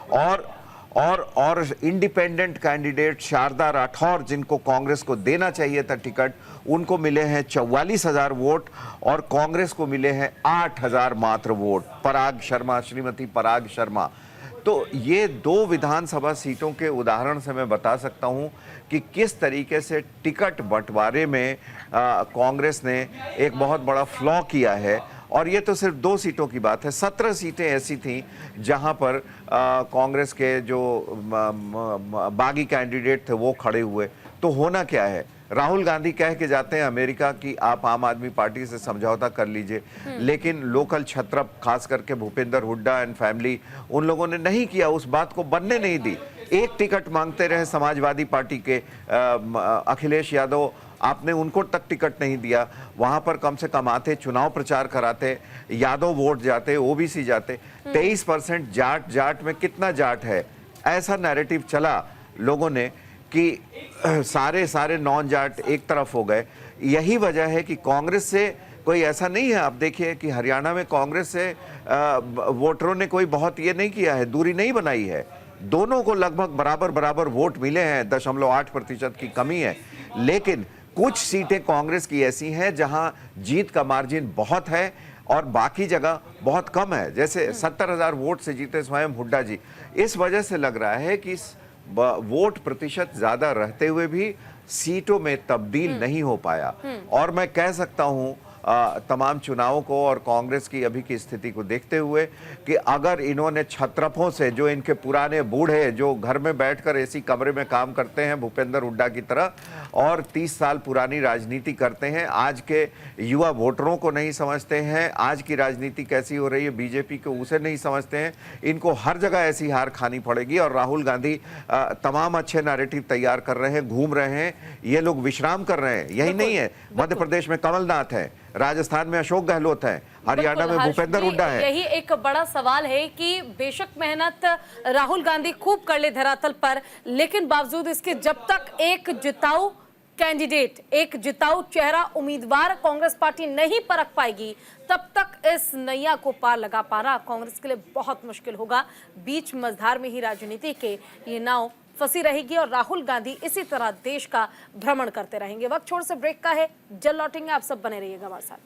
और इंडिपेंडेंट कैंडिडेट शारदा राठौर, जिनको कांग्रेस को देना चाहिए था टिकट, उनको मिले हैं 44,000 वोट, और कांग्रेस को मिले हैं 8,000 मात्र वोट। पराग शर्मा, श्रीमती पराग शर्मा। तो ये दो विधानसभा सीटों के उदाहरण से मैं बता सकता हूं कि किस तरीके से टिकट बंटवारे में कांग्रेस ने एक बहुत बड़ा फ्लॉ किया है। और ये तो सिर्फ 2 सीटों की बात है, 17 सीटें ऐसी थीं जहां पर कांग्रेस के जो बागी कैंडिडेट थे वो खड़े हुए। तो होना क्या है, राहुल गांधी कह के जाते हैं अमेरिका कि आप आम आदमी पार्टी से समझौता कर लीजिए, लेकिन लोकल छत्रप खास करके भूपेंद्र हुड्डा एंड फैमिली, उन लोगों ने नहीं किया, उस बात को बनने नहीं दी। एक टिकट मांगते रहे समाजवादी पार्टी के अखिलेश यादव, आपने उनको तक टिकट नहीं दिया। वहां पर कम से कम आते, चुनाव प्रचार कराते, यादव वोट जाते, ओबीसी जाते। 23% जाट में कितना जाट है, ऐसा नैरेटिव चला लोगों ने कि सारे नॉन जाट एक तरफ हो गए। यही वजह है कि कांग्रेस से कोई ऐसा नहीं है। आप देखिए कि हरियाणा में कांग्रेस से वोटरों ने कोई बहुत ये नहीं किया है, दूरी नहीं बनाई है। दोनों को लगभग बराबर वोट मिले हैं, 0.8% की कमी है। लेकिन कुछ सीटें कांग्रेस की ऐसी हैं जहां जीत का मार्जिन बहुत है और बाकी जगह बहुत कम है। जैसे 70,000 वोट से जीते स्वयं हुड्डा जी। इस वजह से लग रहा है कि वोट प्रतिशत ज्यादा रहते हुए भी सीटों में तब्दील नहीं हो पाया। और मैं कह सकता हूं तमाम चुनावों को और कांग्रेस की अभी की स्थिति को देखते हुए कि अगर इन्होंने छत्रपों से, जो इनके पुराने बूढ़े जो घर में बैठकर एसी कमरे में काम करते हैं भूपेंद्र हुड्डा की तरह और 30 साल पुरानी राजनीति करते हैं, आज के युवा वोटरों को नहीं समझते हैं, आज की राजनीति कैसी हो रही है बीजेपी को उसे नहीं समझते हैं, इनको हर जगह ऐसी हार खानी पड़ेगी। और राहुल गांधी तमाम अच्छे नैरेटिव तैयार कर रहे हैं, घूम रहे हैं, ये लोग विश्राम कर रहे हैं। यही नहीं है, मध्य प्रदेश में कमलनाथ है, राजस्थान में अशोक गहलोत है, हरियाणा में भूपेंद्र हुड्डा है। यही एक बड़ा सवाल है कि बेशक मेहनत राहुल गांधी खूब कर ले धरातल पर, लेकिन बावजूद इसके जब तक एक जिताऊ कैंडिडेट, एक जिताऊ चेहरा उम्मीदवार कांग्रेस पार्टी नहीं परख पाएगी, तब तक इस नैया को पार लगा पाना कांग्रेस के लिए बहुत मुश्किल होगा। बीच मझधार में ही राजनीति के ये नाव फंसी रहेगी और राहुल गांधी इसी तरह देश का भ्रमण करते रहेंगे। वक्त छोड़ से ब्रेक का है, जल्द लौटेंगे, आप सब बने रहिएगा हमारे साथ।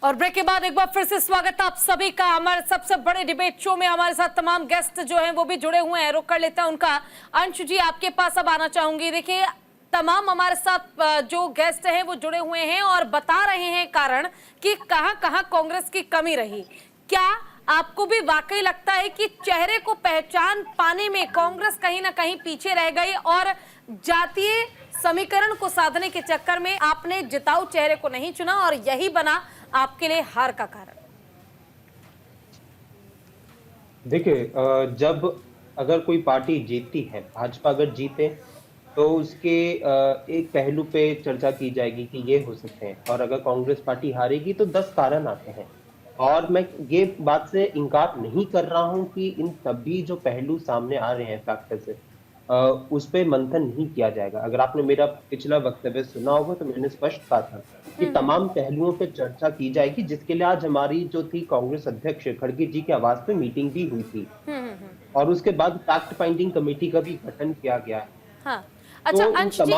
और ब्रेक के बाद एक बार फिर से स्वागत आप सभी का हमारे सबसे बड़े डिबेट शो में। हमारे साथ तमाम गेस्ट जो हैं वो भी जुड़े हुए हैं, रुक कर लेते हैं उनका। अंश जी, आपके पास अब आना चाहूंगी। देखिए, तमाम हमारे साथ जो गेस्ट हैं वो जुड़े हुए हैं और बता रहे हैं कारण कि कहां कहां कांग्रेस की कमी रही। क्या आपको भी वाकई लगता है कि चेहरे को पहचान पाने में कांग्रेस कहीं ना कहीं पीछे रह गई और जातीय समीकरण को साधने के चक्कर में आपने जिताऊ चेहरे को नहीं चुना और यही बना आपके लिए हार का कारण? देखिए, जब अगर कोई पार्टी जीतती है, भाजपा अगर जीते तो उसके एक पहलू पे चर्चा की जाएगी कि ये हो सकते हैं, और अगर कांग्रेस पार्टी हारेगी तो 10 कारण आते हैं। और मैं ये बात से इनकार नहीं कर रहा हूं कि इन सभी जो पहलू सामने आ रहे हैं फैक्टर से, उस पे मंथन नहीं किया जाएगा। अगर आपने मेरा पिछला वक्तव्य सुना होगा तो मैंने स्पष्ट कहा था कि तमाम पहलुओं पे चर्चा की जाएगी, जिसके लिए आज हमारी जो थी कांग्रेस अध्यक्ष खड़गे जी के आवाज पे मीटिंग भी हुई थी और उसके बाद फैक्ट फाइंडिंग कमेटी का भी गठन किया गया है। हाँ। अच्छा अंश जी,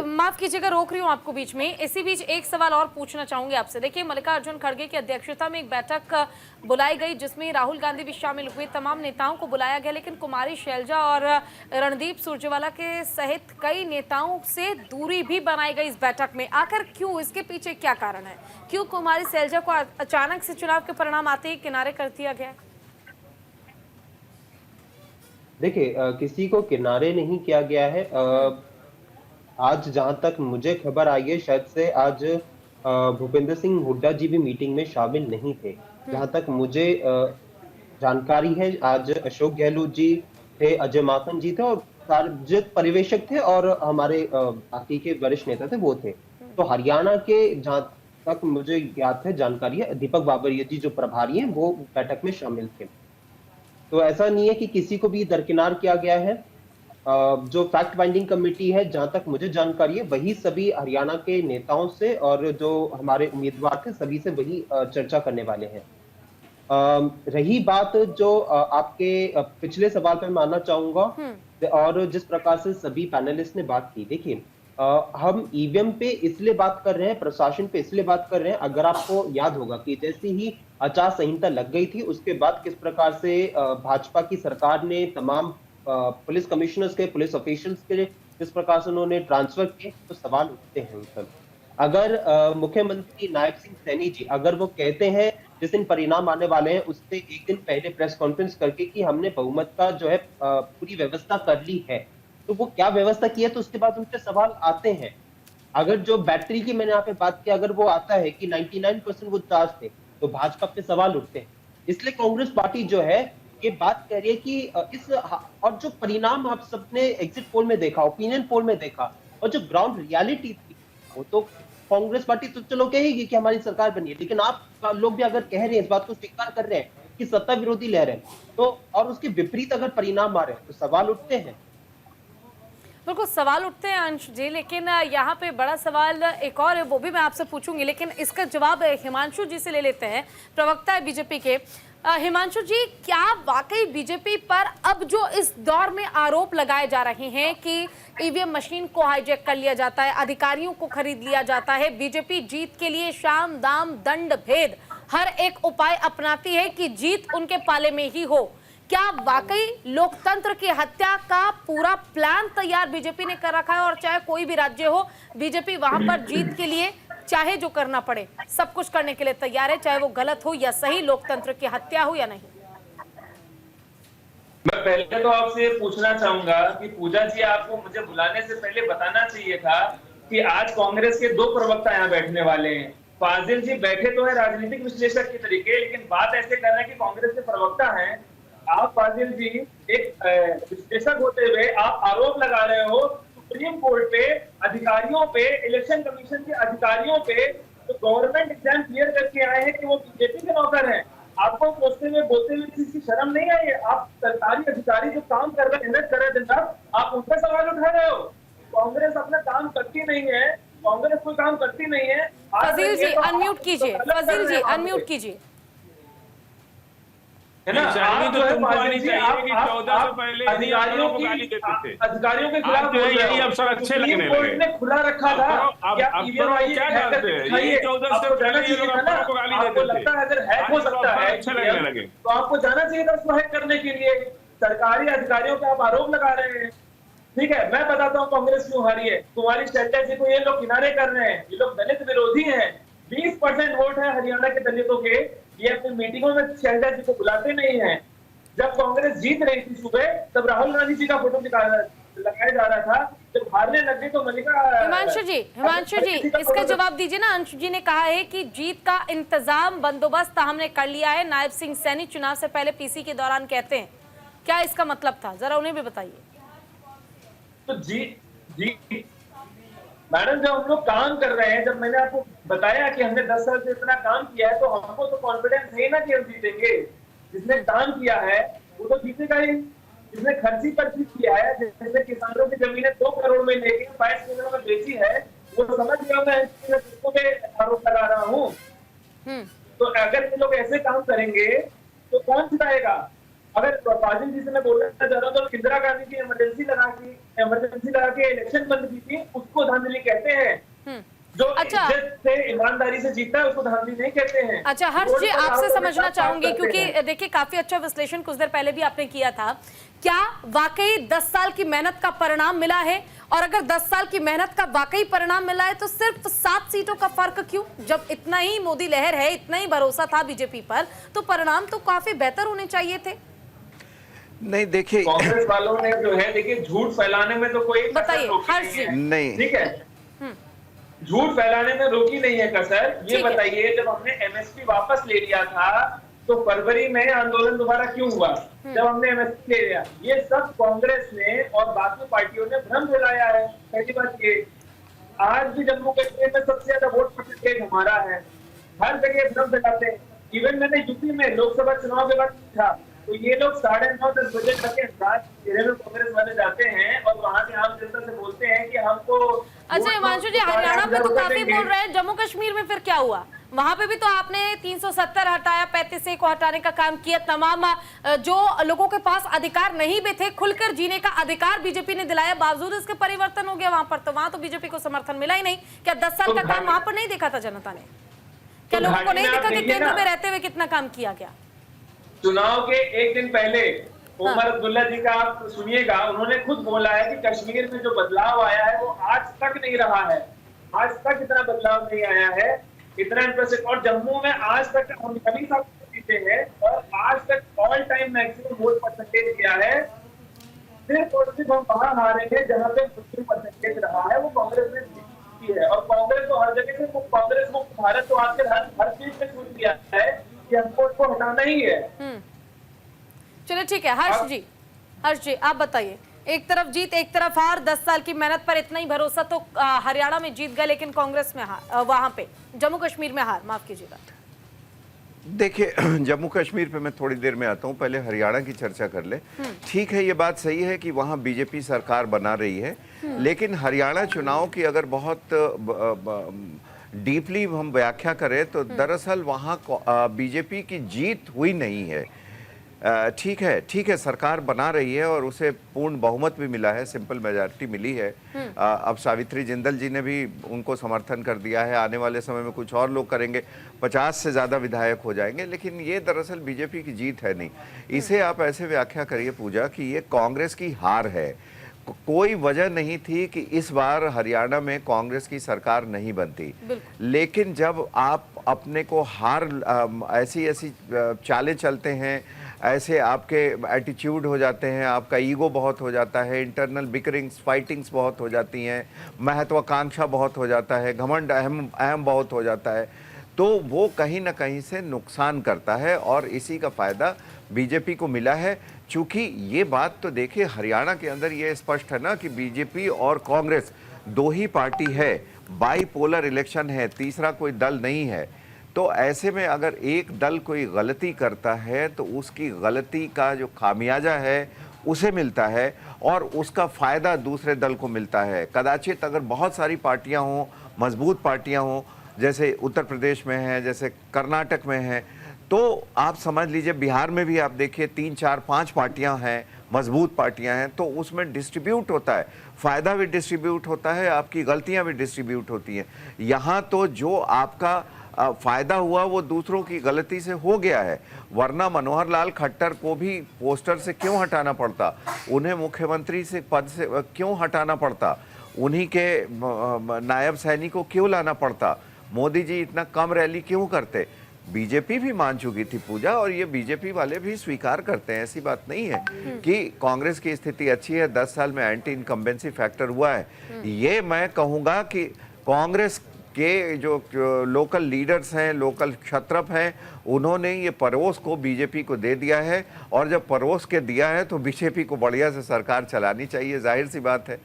माफ कीजिएगा रोक रही हूँ आपको बीच में। इसी बीच एक सवाल और पूछना चाहूंगी आपसे। देखिए, मल्लिकार्जुन खड़गे की अध्यक्षता में एक बैठक बुलाई गई जिसमें राहुल गांधी भी शामिल हुए, तमाम नेताओं को बुलाया गया, लेकिन कुमारी शैलजा और रणदीप सुरजेवाला के सहित कई नेताओं से दूरी भी बनाई गई इस बैठक में। आखिर क्यों, इसके पीछे क्या कारण है? क्यों कुमारी शैलजा को अचानक से चुनाव के परिणाम आते ही किनारे कर दिया गया? देखिए, किसी को किनारे नहीं किया गया है। आज जहां तक मुझे खबर आई है, शायद से आज भूपेंद्र सिंह हुड्डा जी भी मीटिंग में शामिल नहीं थे। जहां तक मुझे जानकारी है, आज अशोक गहलोत जी थे, अजय माकन जी थे और जो परिवेशक थे और हमारे पार्टी के वरिष्ठ नेता थे वो थे। तो हरियाणा के जहां तक मुझे याद है, जानकारी है, दीपक बाबरिया जी जो प्रभारी हैं वो बैठक में शामिल थे। तो ऐसा नहीं है कि किसी को भी दरकिनार किया गया है। जो फैक्ट फाइंडिंग कमेटी है, जहां तक मुझे जानकारी है, वही सभी हरियाणा के नेताओं से और जो हमारे उम्मीदवार थे सभी से वही चर्चा करने वाले हैं। रही बात जो आपके पिछले सवाल पे मैं आना चाहूंगा और जिस प्रकार से सभी पैनलिस्ट ने बात की। देखिए, हम ईवीएम पे इसलिए बात कर रहे हैं, प्रशासन पे इसलिए बात कर रहे हैं। अगर आपको याद होगा कि जैसे ही आचार संहिता लग गई थी, उसके बाद किस प्रकार से भाजपा की सरकार ने तमाम पुलिस कमिश्नर्स के, पुलिस ऑफिशियल्स के जिस प्रकार से उन्होंने ट्रांसफर किए, तो सवाल उठते हैं उन पर। अगर मुख्यमंत्री नायब सिंह सैनी जी अगर वो कहते हैं जिस दिन परिणाम आने वाले हैं उससे एक दिन पहले प्रेस कॉन्फ्रेंस करके कि हमने बहुमत का जो है पूरी व्यवस्था कर ली है, तो वो क्या व्यवस्था की है, तो उसके बाद उनके सवाल आते हैं। अगर जो बैटरी की मैंने यहाँ पे बात की, अगर वो आता है कि 99% वो चार्ज थे, तो भाजपा पे सवाल उठते हैं। इसलिए कांग्रेस पार्टी जो है ये बात कह रही है कि इस और जो परिणाम आप सबने एग्जिट पोल में देखा, ओपिनियन पोल में देखा, और जो ग्राउंड रियलिटी थी, वो तो कांग्रेस पार्टी तो चलो कहेगी कि हमारी सरकार बनी है, लेकिन आप लोग भी अगर कह रहे हैं, इस बात को स्वीकार कर रहे हैं कि सत्ता विरोधी लहर है, तो और उसके विपरीत अगर परिणाम आ रहे हैं तो सवाल उठते हैं। बिल्कुल सवाल उठते हैं अंश जी, लेकिन यहाँ पे बड़ा सवाल एक और है, वो भी मैं आपसे पूछूंगी, लेकिन इसका जवाब हिमांशु जी से ले लेते हैं, प्रवक्ता है बीजेपी के। हिमांशु जी, क्या वाकई बीजेपी पर अब जो इस दौर में आरोप लगाए जा रहे हैं कि ईवीएम मशीन को हाईजैक कर लिया जाता है, अधिकारियों को खरीद लिया जाता है, बीजेपी जीत के लिए शाम दाम दंड भेद हर एक उपाय अपनाती है कि जीत उनके पाले में ही हो, क्या वाकई लोकतंत्र की हत्या का पूरा प्लान तैयार बीजेपी ने कर रखा है और चाहे कोई भी राज्य हो बीजेपी वहां पर जीत के लिए चाहे जो करना पड़े सब कुछ करने के लिए तैयार है, चाहे वो गलत हो या सही, लोकतंत्र की हत्या हो या नहीं? मैं पहले तो आपसे पूछना चाहूंगा कि पूजा जी, आपको मुझे बुलाने से पहले बताना चाहिए था कि आज कांग्रेस के 2 प्रवक्ता यहाँ बैठने वाले हैं। फाजिल जी बैठे तो है राजनीतिक विश्लेषक के तरीके, लेकिन बात ऐसे कर रहे हैं कि कांग्रेस के प्रवक्ता हैं। आप फाजिल जी एक विश्लेषक होते हुए आप आरोप लगा रहे हो सुप्रीम कोर्ट पे, अधिकारियों पे, इलेक्शन कमीशन के अधिकारियों पे, तो गवर्नमेंट एग्जाम क्लियर करके आए हैं कि वो बीजेपी के नौकर हैं। आपको सोचते हुए बोलते हुए किसी की शर्म नहीं आई है? आप सरकारी अधिकारी जो काम कर रहे हैं, मेहनत कर रहे हैं दिन रात, आप उन पर सवाल उठा रहे हो। कांग्रेस अपना काम करती नहीं है, कांग्रेस कोई काम करती नहीं है। फजील जी अनम्यूट कीजिए, फजील जी अनम्यूट कीजिए, है ना? शर्मी तो तुमको आनी चाहिए कि 14 से पहले अधिकारियों को गाली देते थे। अधिकारियों के खिलाफ आप जो है यही अवसर अच्छे लगने लगे। ने खुला रखा था। अब क्या करते हैं? यही 14 से पहले ये लोग अफसरों को गाली देते थे। लगता है अगर हैक हो सकता है अच्छे लगने लगे तो आपको जाना चाहिए था उसको हैक करने के लिए। सरकारी अधिकारियों पे आप आरोप लगा रहे हैं। ठीक है, मैं बताता हूँ कांग्रेस क्यों हारी है। कुमारी शैलजा जी को ये लोग किनारे कर रहे हैं, ये लोग दलित विरोधी हैं। 20% वोट है हरियाणा के दलितों के, ये अपनी मीटिंगों में शैलजा जी को बुलाते नहीं है। जब कांग्रेस जीत रही थी सुबह, तब राहुल गांधी जी का फोटो लगाया जा रहा था। जब हारने लगे तो मल्लिका। हिमांशु जी इसका जवाब दीजिए ना। अंशु जी ने कहा है कि जीत का इंतजाम बंदोबस्त हमने कर लिया है। नायब सिंह सैनी चुनाव से पहले पीसी के दौरान कहते हैं, क्या इसका मतलब था? जरा उन्हें भी बताइए। तो जी मैडम, जब हम लोग काम कर रहे हैं, जब मैंने आपको बताया कि हमने 10 साल से इतना काम किया है, तो हमको तो कॉन्फिडेंस है ना कि हम जीतेंगे। जिसने काम किया है वो तो जीतेगा ही। जिसने खर्ची पर्ची किया है, जिसने किसानों की जमीनें 2 करोड़ में लेके 22 करोड़ में बेची है, वो समझ गया मैं किसको पे आरोप लगा रहा हूँ। तो अगर ये लोग ऐसे काम करेंगे तो कौन जिताएगा? अगर फाजिल जी से मैं बोलना चाह रहा हूँ, तो इंदिरा गांधी की इमरजेंसी लगा के इलेक्शन बंद की थी, उसको धांधली कहते हैं। जो इज्जत से ईमानदारी से जीता है उसको धांधली नहीं कहते हैं। अच्छा हर्ष जी, आपसे समझना चाहूंगी, क्योंकि देखिए काफी अच्छा विश्लेषण कुछ देर पहले भी आपने किया था। क्या वाकई 10 साल की मेहनत का परिणाम मिला है? और अगर 10 साल की मेहनत का वाकई परिणाम मिला है तो सिर्फ 7 सीटों का फर्क क्यों? जब इतना ही मोदी लहर है, इतना ही भरोसा था बीजेपी पर, तो परिणाम तो काफी बेहतर होने चाहिए थे। नहीं देखिए, कांग्रेस वालों ने जो है, देखिए झूठ फैलाने में तो कोई बताइए हर्ष जी। नहीं, ठीक है, झूठ फैलाने में रोकी नहीं है कसर। ये बताइए, जब हमने एमएसपी वापस ले लिया था तो फरवरी में आंदोलन दोबारा क्यों हुआ? जब हमने एमएसपी ले लिया, ये सब कांग्रेस ने और बाकी पार्टियों ने भ्रम फैलाया है। पहली बात ये, आज भी जम्मू कश्मीर में सबसे ज्यादा वोट परसेंटेज हमारा है। हर जगह भ्रम फैलाते हैं। इवन मैंने यूपी में लोकसभा चुनाव के बाद था, तो ये लोग 9:30-10 बजे तक घेरे में कांग्रेस वाले जाते हैं और वहां से आम जनता से बोलते हैं कि हमको। अच्छा हिमांशु जी, हरियाणा में तो काफी बोल रहे हैं, जम्मू कश्मीर में फिर क्या हुआ? वहां पे भी तो आपने 370 हटाया, 35A को हटाने का काम किया। तमाम जो लोगों के पास अधिकार नहीं भी थे, खुलकर जीने का अधिकार बीजेपी ने दिलाया, बावजूद इसके परिवर्तन हो गया वहां पर। तो वहां तो बीजेपी को समर्थन मिला ही नहीं। क्या 10 साल का काम वहां पर नहीं देखा था जनता ने? क्या लोगों को नहीं देखा कि केंद्र में रहते हुए कितना काम किया गया? चुनाव के एक दिन पहले उमर अब्दुल्ला जी का आप सुनिएगा, उन्होंने खुद बोला है कि कश्मीर में जो बदलाव आया है वो आज तक नहीं रहा है। आज तक इतना बदलाव नहीं आया है, इतना इंप्रेसिव। और जम्मू में आज तक हम कभी सब जीते हैं और आज तक all time maximum vote percentage किया है। सिर्फ और सिर्फ हम वहां हारे हैं जहां पे मुस्लिम परसेंटेज रहा है, वो कांग्रेस ने जीती है। और कांग्रेस तो हर जगह से, कांग्रेस को भारत तो आजकल हर चीज में छूट दिया है कि हमको उसको हटाना ही है। चलिए ठीक है हर्ष जी आप बताइए, एक तरफ जीत एक तरफ हार, 10 साल की मेहनत पर इतना ही भरोसा, तो हरियाणा में जीत गए लेकिन कांग्रेस में हार, वहां पे जम्मू कश्मीर में हार, माफ कीजिएगा। देखिए जम्मू कश्मीर पे मैं थोड़ी देर में आता हूँ, पहले हरियाणा की चर्चा कर ले। ठीक है, ये बात सही है कि वहाँ बीजेपी सरकार बना रही है, लेकिन हरियाणा चुनाव की अगर बहुत डीपली हम व्याख्या करें तो दरअसल वहाँ बीजेपी की जीत हुई नहीं है। ठीक है, सरकार बना रही है और उसे पूर्ण बहुमत भी मिला है, सिंपल मेजॉरिटी मिली है। अब सावित्री जिंदल जी ने भी उनको समर्थन कर दिया है, आने वाले समय में कुछ और लोग करेंगे, 50 से ज़्यादा विधायक हो जाएंगे। लेकिन ये दरअसल बीजेपी की जीत है नहीं, इसे आप ऐसे व्याख्या करिए पूजा कि ये कांग्रेस की हार है। कोई वजह नहीं थी कि इस बार हरियाणा में कांग्रेस की सरकार नहीं बनती, लेकिन जब आप अपने को हार ऐसी चालें चलते हैं, ऐसे आपके एटीट्यूड हो जाते हैं, आपका ईगो बहुत हो जाता है, इंटरनल बिकरिंग्स फाइटिंग्स बहुत हो जाती हैं, महत्वाकांक्षा बहुत हो जाता है, घमंड अहम बहुत हो जाता है, तो वो कहीं ना कहीं से नुकसान करता है और इसी का फ़ायदा बीजेपी को मिला है। चूँकि ये बात तो देखिए हरियाणा के अंदर ये स्पष्ट है ना कि बीजेपी और कांग्रेस दो ही पार्टी है, बाईपोलर इलेक्शन है, तीसरा कोई दल नहीं है। तो ऐसे में अगर एक दल कोई गलती करता है तो उसकी गलती का जो खामियाजा है उसे मिलता है और उसका फ़ायदा दूसरे दल को मिलता है। कदाचित अगर बहुत सारी पार्टियां हों, मजबूत पार्टियां हों, जैसे उत्तर प्रदेश में है, जैसे कर्नाटक में है, तो आप समझ लीजिए बिहार में भी आप देखिए 3, 4, 5 पार्टियां हैं, मजबूत पार्टियां हैं, तो उसमें डिस्ट्रीब्यूट होता है, फ़ायदा भी डिस्ट्रीब्यूट होता है, आपकी गलतियां भी डिस्ट्रीब्यूट होती हैं। यहाँ तो जो आपका फ़ायदा हुआ वो दूसरों की गलती से हो गया है, वरना मनोहर लाल खट्टर को भी पोस्टर से क्यों हटाना पड़ता, उन्हें मुख्यमंत्री से पद से क्यों हटाना पड़ता, उन्हीं के नायब सैनी को क्यों लाना पड़ता, मोदी जी इतना कम रैली क्यों करते। बीजेपी भी मान चुकी थी पूजा और ये बीजेपी वाले भी स्वीकार करते हैं, ऐसी बात नहीं है कि कांग्रेस की स्थिति अच्छी है, 10 साल में एंटी इनकम्बेंसी फैक्टर हुआ है। ये मैं कहूँगा कि कांग्रेस के जो लोकल लीडर्स हैं, लोकल क्षत्रप हैं, उन्होंने ये परोस को बीजेपी को दे दिया है और जब परोस के दिया है तो बीजेपी को बढ़िया से सरकार चलानी चाहिए, जाहिर सी बात है,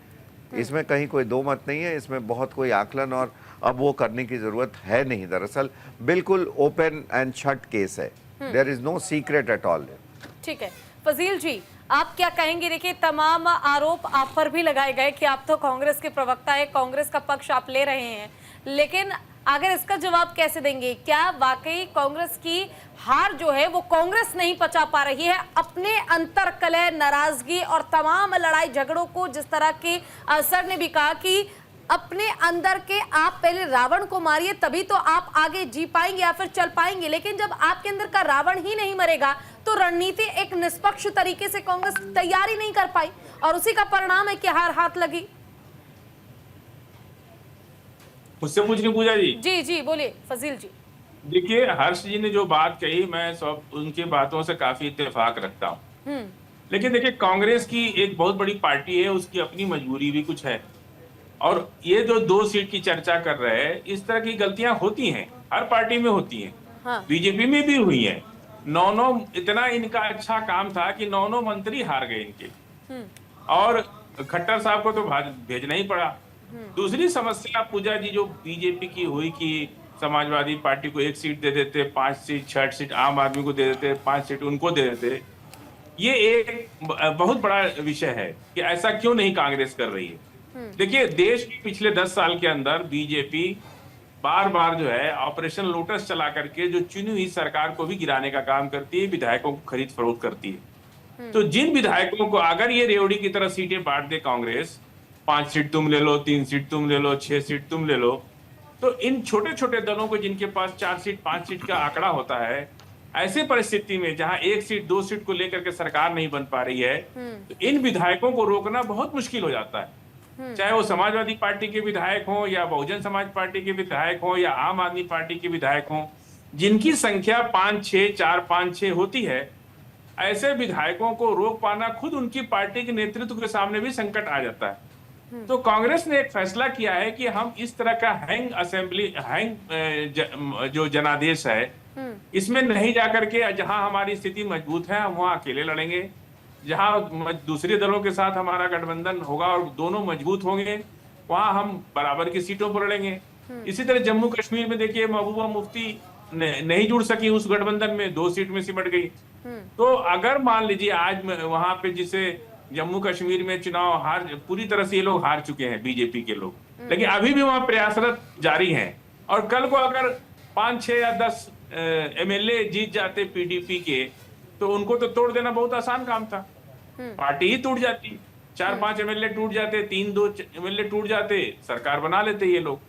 इसमें कहीं कोई दो मत नहीं है, इसमें बहुत कोई आकलन और अब वो करने की जरूरत है नहीं। दरअसल बिल्कुल ओपन एंड शट केस है, there is no secret at all. ठीक है फजील जी, आप क्या कहेंगे? देखिए तमाम आरोप आप पर भी लगाए गए कि आप तो कांग्रेस के प्रवक्ता है, कांग्रेस का पक्ष आप ले रहे हैं, लेकिन अगर इसका जवाब कैसे देंगे? क्या वाकई कांग्रेस की हार जो है वो कांग्रेस नहीं पचा पा रही है, अपने अंतर कलह, नाराजगी और तमाम लड़ाई झगड़ों को? जिस तरह के सर ने भी कहा कि अपने अंदर के आप पहले रावण को मारिए तभी तो आप आगे जी पाएंगे या फिर चल पाएंगे, लेकिन जब आपके अंदर का रावण ही नहीं मरेगा तो रणनीति एक निष्पक्ष तरीके से कांग्रेस तैयारी नहीं कर पाई और उसी का परिणाम है कि हार हाथ लगी। मुझसे पूछ के पूजा जी। जी जी बोलिए फजील जी। देखिए हर्ष जी ने जो बात कही, मैं सब उनकी बातों से काफी इत्तेफाक रखता हूँ, लेकिन देखिए कांग्रेस की एक बहुत बड़ी पार्टी है, उसकी अपनी मजबूरी भी कुछ है, और ये जो 2 सीट की चर्चा कर रहे हैं, इस तरह की गलतियां होती हैं, हर पार्टी में होती हैं। हाँ। बीजेपी में भी हुई है। 9 इतना इनका अच्छा काम था कि 9 मंत्री हार गए इनके, और खट्टर साहब को तो भेजना ही पड़ा। दूसरी समस्या पूजा जी जो बीजेपी की हुई कि समाजवादी पार्टी को 1 सीट दे देते, 5 सीट 6 सीट आम आदमी को दे देते, 5 सीट उनको दे देते। ये एक बहुत बड़ा विषय है कि ऐसा क्यों नहीं कांग्रेस कर रही है। देखिए देश में पिछले 10 साल के अंदर बीजेपी बार बार जो है ऑपरेशन लोटस चला करके जो चुनी हुई सरकार को भी गिराने का काम करती है, विधायकों को खरीद फरोख्त करती है। तो जिन विधायकों को अगर ये रेवड़ी की तरह सीटें बांट दे कांग्रेस, 5 सीट तुम ले लो, 3 सीट तुम ले लो, 6 सीट तुम ले लो, तो इन छोटे छोटे दलों को जिनके पास 4 सीट 5 सीट का आंकड़ा होता है, ऐसे परिस्थिति में जहां 1 सीट 2 सीट को लेकर के सरकार नहीं बन पा रही है, तो इन विधायकों को रोकना बहुत मुश्किल हो जाता है। चाहे वो समाजवादी पार्टी के विधायक हों या बहुजन समाज पार्टी के विधायक हों या आम आदमी पार्टी के विधायक हों, जिनकी संख्या 5-6 4-5-6 होती है, ऐसे विधायकों को रोक पाना खुद उनकी पार्टी के नेतृत्व के सामने भी संकट आ जाता है। तो कांग्रेस ने एक फैसला किया है कि हम इस तरह का जो जनादेश है, इसमें नहीं जाकर के जहां हमारी स्थिति मजबूत है हम वहां अकेले लड़ेंगे, जहां दूसरे दलों के साथ हमारा गठबंधन होगा और दोनों मजबूत होंगे, वहां हम बराबर की सीटों पर लड़ेंगे। इसी तरह जम्मू कश्मीर में देखिए महबूबा मुफ्ती नहीं जुड़ सकी उस गठबंधन में, 2 सीट में सिमट गई। तो अगर मान लीजिए आज वहां पे जिसे जम्मू कश्मीर में चुनाव पूरी तरह से ये लोग हार चुके हैं बीजेपी के लोग, लेकिन अभी भी वहां प्रयासरत जारी हैं, और कल को अगर 5, 6 या 10 MLA जीत जाते पीडीपी के, तो उनको तो तोड़ देना बहुत आसान काम था, पार्टी ही टूट जाती, 4-5 एमएलए टूट जाते, 3-2 एमएलए टूट जाते, सरकार बना लेते ये लोग।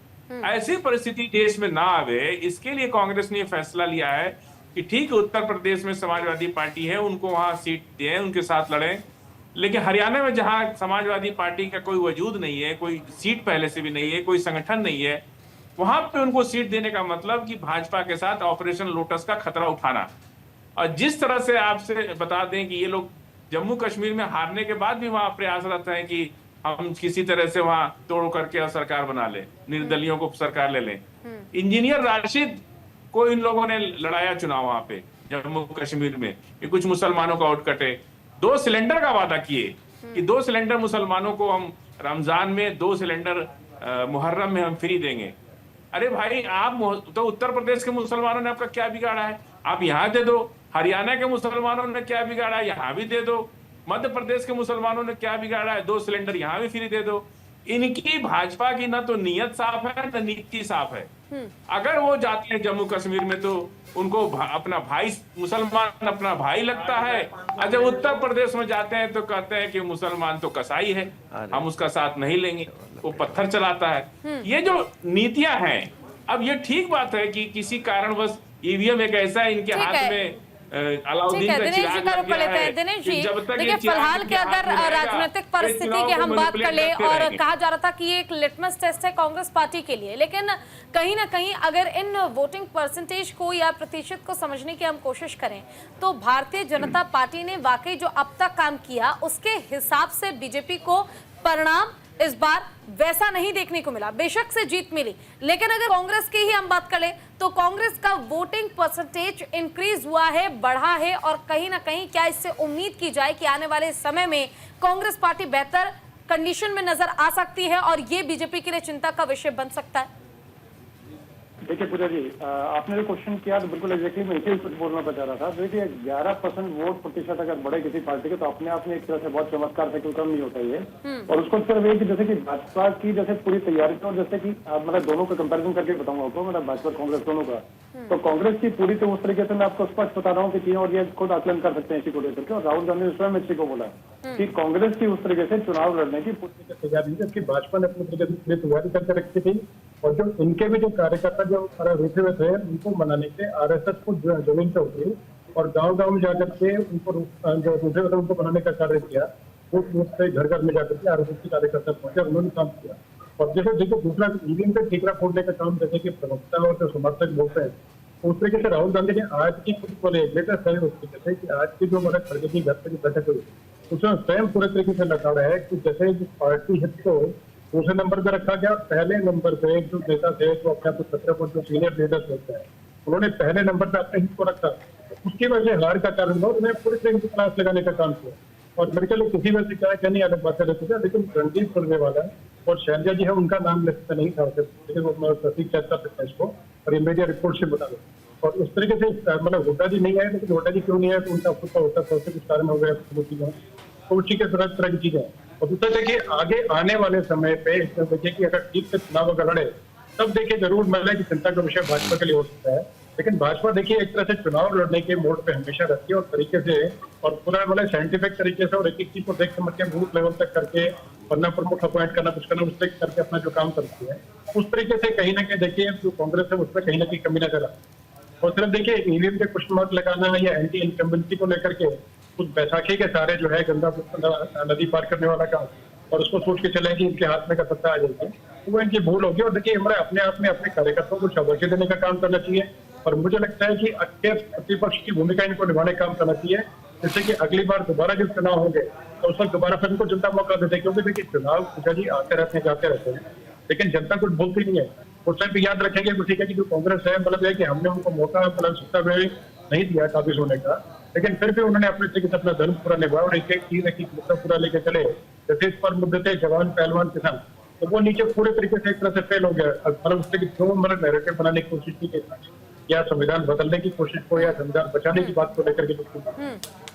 ऐसी परिस्थिति देश में ना आवे, इसके लिए कांग्रेस ने फैसला लिया है कि ठीक है, उत्तर प्रदेश में समाजवादी पार्टी है, उनको वहां सीट दें, उनके साथ लड़ें, लेकिन हरियाणा में जहां समाजवादी पार्टी का कोई वजूद नहीं है, कोई सीट पहले से भी नहीं है, कोई संगठन नहीं है, वहां पे उनको सीट देने का मतलब कि भाजपा के साथ ऑपरेशन लोटस का खतरा उठाना। और जिस तरह से आपसे बता दें कि ये लोग जम्मू कश्मीर में हारने के बाद भी वहां प्रयासरत हैं कि हम किसी तरह से वहां तोड़ करके सरकार बना ले, निर्दलियों को सरकार ले लें। इंजीनियर राशिद को इन लोगों ने लड़ाया चुनाव वहां पे जम्मू कश्मीर में कि कुछ मुसलमानों का वोट कटे, 2 सिलेंडर का वादा किए कि 2 सिलेंडर मुसलमानों को हम रमजान में, 2 सिलेंडर मुहर्रम में हम फ्री देंगे। अरे भाई, आप तो उत्तर प्रदेश के मुसलमानों ने आपका क्या बिगाड़ा है, आप यहाँ दे दो। हरियाणा के मुसलमानों ने क्या बिगाड़ा है, यहाँ भी दे दो। मध्य प्रदेश के मुसलमानों ने क्या बिगाड़ा है, 2 सिलेंडर यहाँ भी फ्री दे दो। इनकी भाजपा की ना तो नियत साफ है ना नीति साफ है। अगर वो जाते हैं जम्मू कश्मीर में तो उनको अपना भाई, मुसलमान अपना भाई लगता है, और जब उत्तर प्रदेश में जाते हैं तो कहते हैं कि मुसलमान तो कसाई है, हम उसका साथ नहीं लेंगे, वो पत्थर चलाता है। ये जो नीतियां हैं, अब ये ठीक बात है कि किसी कारणवश ईवीएम एक ऐसा है इनके हाथ में, अलाउद्दीन का चिराग लग गया है। दिनेश जी, जब तक देखिए फिलहाल की अगर राजनीतिक परिस्थिति की हम बात कर ले, और कहा जा रहा था कि ये एक लिटमस टेस्ट है कांग्रेस पार्टी के लिए, लेकिन कहीं ना कहीं अगर इन वोटिंग परसेंटेज को या प्रतिशत को समझने की हम कोशिश करें तो भारतीय जनता पार्टी ने वाकई जो अब तक काम किया उसके हिसाब से बीजेपी को परिणाम इस बार वैसा नहीं देखने को मिला। बेशक से जीत मिली, लेकिन अगर कांग्रेस की ही हम बात करें तो कांग्रेस का वोटिंग परसेंटेज इंक्रीज हुआ है, बढ़ा है, और कहीं ना कहीं क्या इससे उम्मीद की जाए कि आने वाले समय में कांग्रेस पार्टी बेहतर कंडीशन में नजर आ सकती है और ये बीजेपी के लिए चिंता का विषय बन सकता है? देखिए पूजा जी, आपने जो क्वेश्चन किया तो बिल्कुल एग्जैक्टली मैं इसे कुछ बोलना चाह रहा था। देखिए 11% वोट प्रतिशत अगर बढ़े किसी पार्टी के तो अपने आप में एक तरह से बहुत चमत्कार से कोई कम नहीं होता ये। और उसको सिर्फ ये कि जैसे कि भाजपा की जैसे पूरी तैयारी थी, और जैसे कि मतलब दोनों का कंपैरिजन करके बताऊंगा आपको, मतलब भाजपा कांग्रेस दोनों का, तो कांग्रेस की पूरी तो उस तरीके से मैं आपको स्पष्ट बता रहा हूँ कि चीजें, और ये खुद आकलन कर सकते हैं इसी को लेकर के। और राहुल गांधी ने स्वयं इसी को बोला कि कांग्रेस की उस तरीके से चुनाव लड़ने की पूरी तैयारी है, जबकि भाजपा ने अपनी तरीके से तैयारी करके रखी थी। और जो इनके भी जो कार्यकर्ता जो रुके हुए थे उनको मनाने के आरएसएस को जमीन पे उतरी और गांव-गांव में जाकर के उनको जो रुके हुए थे उनको बनाने का कार्य किया। वो घर-घर में जाकर के आरएसएस के कार्यकर्ता पहुंचे, उन्होंने काम किया। और जैसे देखो दूसरा ईवीएम पे ठीकरा फोड़ने का काम जैसे कि प्रवक्ता और जो समर्थक बोलते हैं, उस तरीके से राहुल गांधी ने आज की कुछ बोले लेटेस्ट है उस तरीके से कि आज की जो हमारे खड़गे की घर पे बैठक हुई उसमें स्वयं पूरे तरीके से लगा है कि जैसे पार्टी हित को दूसरे नंबर पे रखा गया, पहले नंबर पे जो नेता थे जो अपने कुछ सत्रह को जो सीनियर लीडर्स होते हैं उन्होंने पहले नंबर पे अपने हित को रखा, उसकी वजह से हार का कारण हुआ। उन्हें पूरी तरीके से क्लास लगाने का काम किया। और मेरे ख्याल किसी वजह से क्या है क्या नहीं अलग बातें रहती है, लेकिन रणदीप सुरजेवाला और शैलजा जी है उनका नाम लिस्ट नहीं था, लेकिन वो प्रतीक कहता था इसको, और ये मीडिया रिपोर्ट से बता दो। और उस तरीके से मतलब हुड्डा जी नहीं आए, लेकिन हुड्डा जी क्यों नहीं आए तो उनका खुद का होता था, कुछ कारण हो गया तो ठीक है, तरह की चीजें। और दूसरा देखिए आगे आने वाले समय पे देखिए कि अगर ठीक से चुनाव अगर लड़े तब देखिए जरूर मतलब की चिंता का विषय भाजपा के लिए हो सकता है। लेकिन भाजपा देखिए एक तरह से चुनाव लड़ने के मोड पे हमेशा रहती है और तरीके से और पूरा मतलब साइंटिफिक तरीके से और एक एक चीज को देख समझ के बूथ लेवल तक करके वरना प्रमुख अपॉइंट करना कुछ करना उस तक करके अपना जो काम करती है उस तरीके से कहीं ना कहीं देखिए जो कांग्रेस है उसमें कहीं ना कहीं कमी नजर आ। और सिर्फ देखिए ईवीएम पे क्वेश्चन मार्क लगाना या एंटी इनकम्बेंसी को लेकर के कुछ बैसाखी के सारे जो है गंगा नदी पार करने वाला काम और उसको सोच के चले कि इनके हाथ में का सत्ता आ जाएगी तो वो इनकी भूल होगी। और देखिए हमारे अपने आप में अपने कार्यकर्ताओं को शाबाशी देने का काम करना चाहिए और मुझे लगता है कि अच्छे प्रतिपक्ष की भूमिका इनको निभाने का काम करना चाहिए, जिससे कि अगली बार दोबारा जब चुनाव होंगे तो उस वक्त दोबारा फिर इनको जनता मौका देते हैं। क्योंकि देखिए चुनाव पूजा जी आते रहते हैं जाते रहते हैं, लेकिन जनता कुछ बोलती नहीं है। उस टाइम पे याद रखेंगे कुछ है कि जो कांग्रेस है मतलब है कि हमने उनको मौका मतलब सत्ता में नहीं दिया काबिज होने का, लेकिन फिर भी उन्होंने अपने तरीके से अपना धर्म पूरा निभाया और एक एक चीज एक मुद्दा पूरा लेके चले। जैसे इस पर मुद्दे थे जवान पहलवान किसान, तो वो नीचे पूरे तरीके से एक तरह से फेल हो गया। मतलब उससे जो मतलब नैरेटिव बनाने की कोशिश की या संविधान बदलने की कोशिश को या संविधान बचाने की बात को लेकर के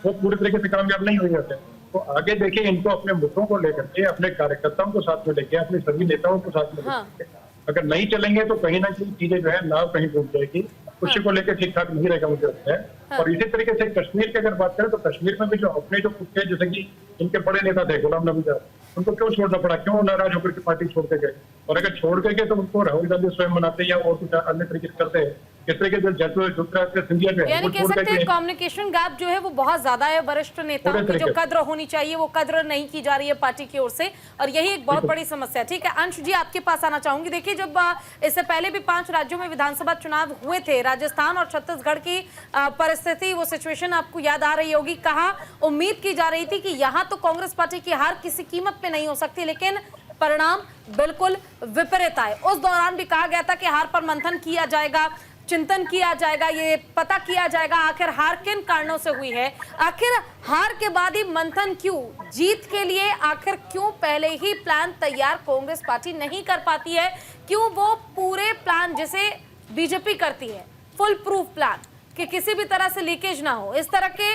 वो पूरे तरीके से कामयाब नहीं हो जाते। तो आगे देखिए इनको अपने मुद्दों को लेकर के अपने कार्यकर्ताओं को साथ में लेके अपने सभी नेताओं को साथ में लेके अगर नहीं चलेंगे तो कहीं ना कहीं चीजें जो है नाव कहीं डूब जाएगी। उसी को लेकर ठीक ठाक नहीं रहेगा मुझे लगता है। और इसी तरीके से कश्मीर की अगर बात करें तो कश्मीर में भी जो अपने जो कुत्ते जैसे कि इनके बड़े नेता थे गुलाम नबी आजाद, उनको क्यों छोड़ना पड़ा, क्यों नाराज होकर के पार्टी छोड़ के गए? और अगर छोड़ के गए तो उनको राहुल गांधी स्वयं मनाते या और कुछ अन्य तरीके से करते हैं। किस तरीके से ज्योतिरादित्य सिंधिया जो है यानी वो कह छोड़ सकते हैं के कम्युनिकेशन गैप जो है वो बहुत ज्यादा है, वरिष्ठ नेताओं की जो कद्र होनी चाहिए वो कद्र नहीं की जा रही है पार्टी की ओर से, और यही एक बहुत बड़ी समस्या है। ठीक है अंश जी, आपके पास आना चाहूंगी। देखिए, जब इससे पहले भी 5 राज्यों में विधानसभा चुनाव हुए थे, राजस्थान और छत्तीसगढ़ की परिस्थिति, वो सिचुएशन आपको याद आ रही होगी। कहा उम्मीद की जा रही थी कि यहाँ तो कांग्रेस पार्टी की हार किसी कीमत पे नहीं हो सकती, लेकिन परिणाम बिल्कुल विपरीत आए। उस दौरान भी कहा गया था कि हार पर मंथन किया जाएगा, चिंतन किया जाएगा, ये पता किया जाएगा आखिर हार किन कारणों से हुई है, आखिर हार के बाद ही मंथन क्यों, जीत के लिए आखिर क्यों पहले ही प्लान तैयार कांग्रेस पार्टी नहीं कर पाती है, क्यों वो पूरे प्लान जिसे बीजेपी करती है, फुल प्रूफ प्लान कि किसी भी तरह से लीकेज ना हो, इस तरह के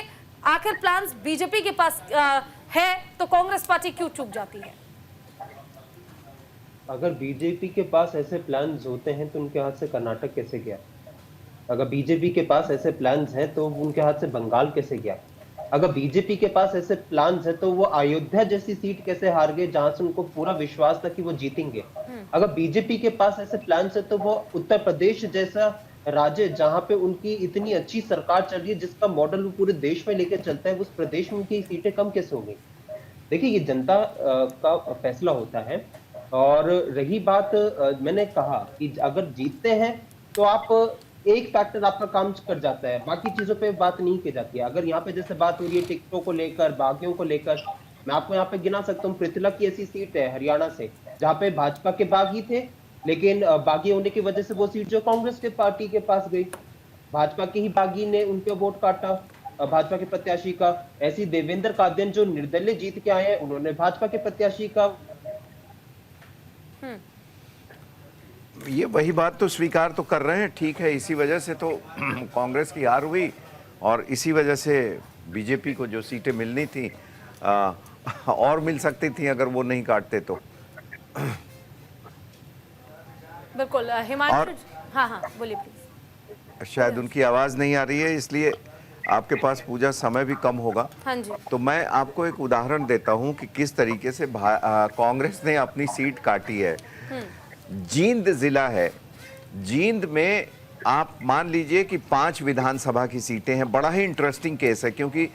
आखिर प्लान बीजेपी के पास है तो कांग्रेस पार्टी क्यों चूक जाती है? अगर बीजेपी के पास ऐसे प्लान्स होते हैं तो उनके हाथ से कर्नाटक कैसे गया? अगर बीजेपी के पास ऐसे प्लान्स हैं तो उनके हाथ से बंगाल कैसे गया? अगर बीजेपी के पास ऐसे प्लान्स हैं तो वो अयोध्या जैसी सीट कैसे हार गए जहां से उनको पूरा विश्वास था कि वो जीतेंगे? अगर बीजेपी के पास ऐसे प्लान्स है तो वो उत्तर प्रदेश जैसा राज्य जहां पे उनकी इतनी अच्छी सरकार चल रही है, जिसका मॉडल वो पूरे देश में लेकर चलता है, उस प्रदेश में उनकी सीटें कम कैसे हो गई? देखिए, ये जनता का फैसला होता है। और रही बात, मैंने कहा कि अगर जीतते हैं तो आप एक फैक्टर आपका काम कर जाता है, बाकी चीजों पे बात नहीं की जाती है। अगर यहाँ पे जैसे बात हो रही है टिकटों को लेकर, बागियों को लेकर, मैं आपको यहाँ पे गिना सकता हूँ। पृथला की ऐसी सीट है हरियाणा से जहाँ पे भाजपा के बागी थे, लेकिन बागी होने की वजह से वो सीट जो कांग्रेस के पार्टी के पास गई, भाजपा के ही बागी ने उनके वोट काटा, भाजपा के प्रत्याशी का। ऐसी देवेंद्र कादियान जो निर्दलीय जीत के आए हैं, उन्होंने भाजपा के प्रत्याशी का। ये वही बात तो स्वीकार तो कर रहे हैं, ठीक है। इसी वजह से तो कांग्रेस की हार हुई और इसी वजह से बीजेपी को जो सीटें मिलनी थी और मिल सकती थी अगर वो नहीं काटते तो। बिल्कुल हिमांशु, हाँ बोलिए प्लीज। शायद उनकी आवाज नहीं आ रही है, इसलिए आपके पास पूजा समय भी कम होगा। हाँ जी। तो मैं आपको एक उदाहरण देता हूं कि किस तरीके से कांग्रेस ने अपनी सीट काटी है। जींद जिला है, जींद में आप मान लीजिए कि 5 विधानसभा की सीटें हैं। बड़ा ही इंटरेस्टिंग केस है क्योंकि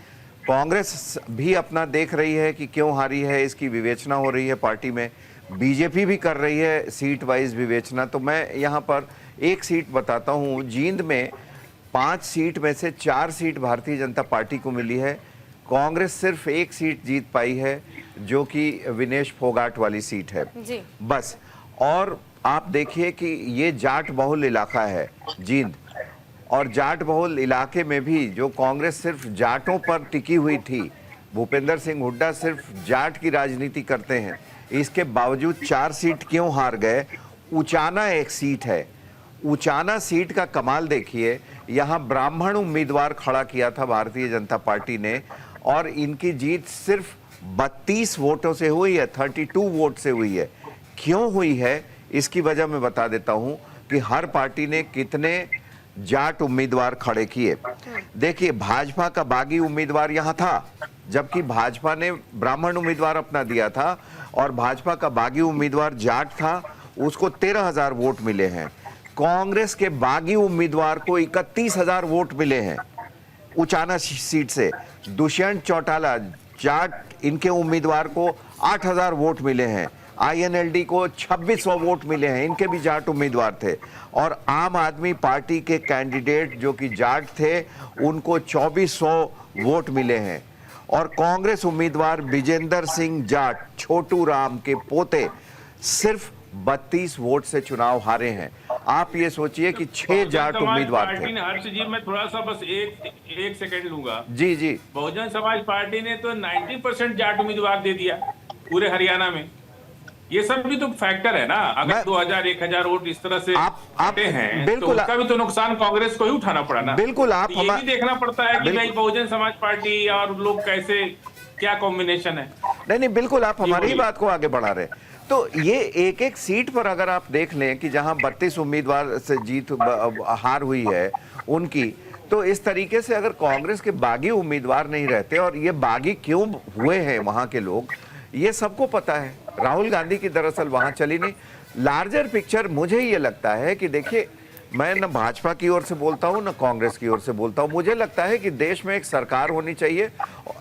कांग्रेस भी अपना देख रही है कि क्यों हारी है, इसकी विवेचना हो रही है पार्टी में। बीजेपी भी कर रही है सीट वाइज विवेचना। तो मैं यहाँ पर एक सीट बताता हूँ। जींद में 5 सीट में से 4 सीट भारतीय जनता पार्टी को मिली है। कांग्रेस सिर्फ 1 सीट जीत पाई है, जो कि विनेश फोगाट वाली सीट है जी। बस। और आप देखिए कि ये जाट बहुल इलाका है जींद, और जाट बहुल इलाके में भी जो कांग्रेस सिर्फ जाटों पर टिकी हुई थी, भूपेंद्र सिंह हुड्डा सिर्फ जाट की राजनीति करते हैं, इसके बावजूद 4 सीट क्यों हार गए? उचाना एक सीट है, उचाना सीट का कमाल देखिए। यहाँ ब्राह्मण उम्मीदवार खड़ा किया था भारतीय जनता पार्टी ने और इनकी जीत सिर्फ 32 वोटों से हुई है, 32 वोट से हुई है। क्यों हुई है इसकी वजह मैं बता देता हूं कि हर पार्टी ने कितने जाट उम्मीदवार खड़े किए। देखिए, भाजपा का बागी उम्मीदवार यहां था, जबकि भाजपा ने ब्राह्मण उम्मीदवार अपना दिया था और भाजपा का बागी उम्मीदवार जाट था, उसको 13,000 वोट मिले हैं। कांग्रेस के बागी उम्मीदवार को 31,000 वोट मिले हैं उचाना सीट से। दुष्यंत चौटाला जाट, इनके उम्मीदवार को 8,000 वोट मिले हैं। INLD को 2600 वोट मिले हैं, इनके भी जाट उम्मीदवार थे। और आम आदमी पार्टी के कैंडिडेट जो कि जाट थे, उनको 2400 वोट मिले हैं। और कांग्रेस उम्मीदवार विजेंद्र सिंह जाट, छोटू राम के पोते, सिर्फ 32 वोट से चुनाव हारे हैं। आप ये सोचिए कि 6 जाट उम्मीदवार थे। हर्ष जी, मैं थोड़ा सा बस एक सेकंड लूंगा। जी जी। बहुजन समाज पार्टी ने तो 90% जाट उम्मीदवार दे दिया पूरे हरियाणा में। ये सब भी तो फैक्टर है ना। अगर 2000-1000 वोट इस तरह से आते हैं बिल्कुल, तो उसका भी तो नुकसान कांग्रेस को ही उठाना पड़ा ना। बिल्कुल। आप तो ये भी देखना पड़ता है कि भाई बहुजन समाज पार्टी और लोग कैसे, क्या कॉम्बिनेशन है। नहीं, बिल्कुल आप हमारी ही बात को आगे बढ़ा रहे हैं। तो ये एक एक सीट पर अगर आप देख लें कि जहां 32 उम्मीदवार से हार हुई है उनकी, तो इस तरीके से अगर कांग्रेस के बागी उम्मीदवार नहीं रहते, और ये बागी क्यों हुए हैं वहां के लोग, ये सबको पता है। राहुल गांधी की दरअसल वहां चली नहीं। लार्जर पिक्चर मुझे ये लगता है कि देखिए, मैं न भाजपा की ओर से बोलता हूं न कांग्रेस की ओर से बोलता हूं, मुझे लगता है कि देश में एक सरकार होनी चाहिए,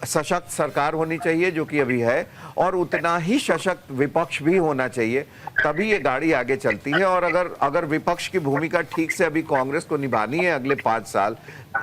सशक्त सरकार होनी चाहिए जो कि अभी है, और उतना ही सशक्त विपक्ष भी होना चाहिए, तभी ये गाड़ी आगे चलती है। और अगर विपक्ष की भूमिका ठीक से अभी कांग्रेस को निभानी है, अगले 5 साल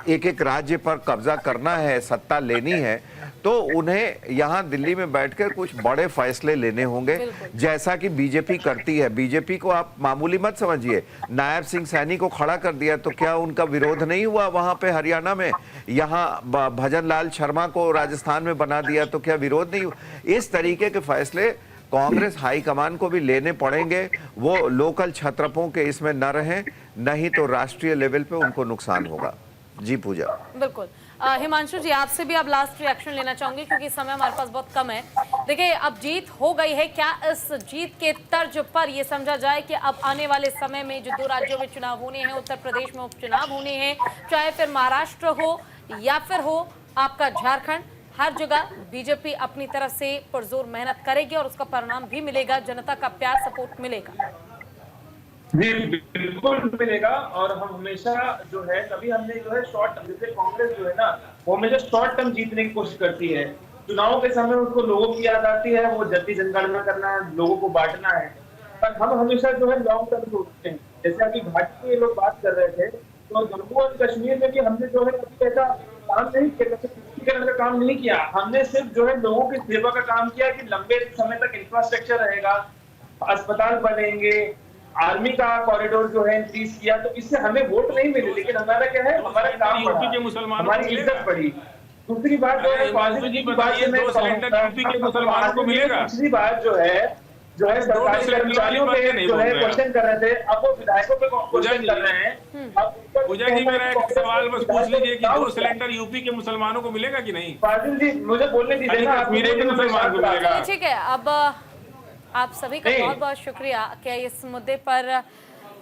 एक एक राज्य पर कब्जा करना है, सत्ता लेनी है, तो उन्हें यहाँ दिल्ली में बैठकर कुछ बड़े फैसले लेने होंगे, जैसा कि बीजेपी करती है। बीजेपी को आप मामूली मत समझिए। नायब सिंह सैनी को खड़ा कर दिया तो क्या उनका विरोध नहीं हुआ वहां पे हरियाणा में? यहाँ भजन लाल शर्मा को राजस्थान में बना दिया तो क्या विरोध नहीं हुआ? इस तरीके के फैसले कांग्रेस हाईकमान को भी लेने पड़ेंगे। वो लोकल छत्रपों के इसमें न रहें, नहीं तो राष्ट्रीय लेवल पे उनको नुकसान होगा। जी पूजा। बिल्कुल। हिमांशु जी, आपसे भी अब लास्ट रिएक्शन लेना चाहूंगी क्योंकि समय हमारे पास बहुत कम है। देखिए, अब जीत हो गई है, क्या इस जीत के तर्ज पर ये समझा जाए कि अब आने वाले समय में जो 2 राज्यों में चुनाव होने हैं, उत्तर प्रदेश में उपचुनाव होने हैं, चाहे फिर महाराष्ट्र हो या फिर हो आपका झारखंड, हर जगह बीजेपी अपनी तरफ से पुरजोर मेहनत करेगी और उसका परिणाम भी मिलेगा, जनता का प्यार सपोर्ट मिलेगा? जी बिल्कुल मिलेगा। और हम हमेशा जो है, कभी हमने जो है शॉर्ट टर्म, जैसे कांग्रेस जो है ना, वो हमेशा शॉर्ट टर्म जीतने की कोशिश करती है। चुनाव के समय उसको लोगों की याद आती है, वो जल्दी जनगणना करना है, लोगों को बांटना है, पर हम हमेशा जो है लॉन्ग टर्म सोचते हैं। जैसे अभी घाटी के लोग बात कर रहे थे, तो जम्मू और कश्मीर में भी हमने जो है कभी ऐसा काम नहीं किया, का काम नहीं किया। हमने सिर्फ जो है लोगों की सेवा का काम किया कि लंबे समय तक इंफ्रास्ट्रक्चर रहेगा, अस्पताल बनेंगे, आर्मी का कॉरिडोर जो है इंक्रीज किया। तो इससे हमें वोट नहीं मिले, लेकिन हमारा क्या है, हमारा काम बढ़ा, हमारी इज्जत बढ़ी। दूसरी बात जो है, दूसरी बात जो है सरकारी कर्मचारियों पे जो है क्वेश्चन कर रहे थे, अब वो विधायकों पे क्वेश्चन कर रहे हैं। पूजा जी, मेरा एक सवाल बस पूछ लीजिए कि 2 सिलेंडर यूपी के मुसलमानों को मिलेगा कि नहीं? फाजिल जी, मुझे बोलने दीजिए ना। मेरे के मुसलमान को मिलेगा? ठीक है, अब आप सभी का बहुत बहुत शुक्रिया कि इस मुद्दे पर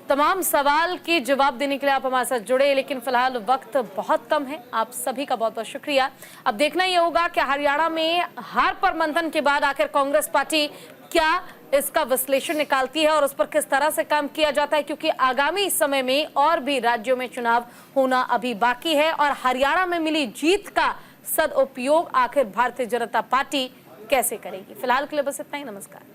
तमाम सवाल के जवाब देने के लिए आप हमारे साथ जुड़े, लेकिन फिलहाल वक्त बहुत कम है। आप सभी का बहुत बहुत शुक्रिया। अब देखना ये होगा कि हरियाणा में हार पर मंथन के बाद आखिर कांग्रेस पार्टी क्या इसका विश्लेषण निकालती है और उस पर किस तरह से काम किया जाता है, क्योंकि आगामी समय में और भी राज्यों में चुनाव होना अभी बाकी है और हरियाणा में मिली जीत का सदुपयोग आखिर भारतीय जनता पार्टी कैसे करेगी। फिलहाल के लिए बस इतना ही। नमस्कार।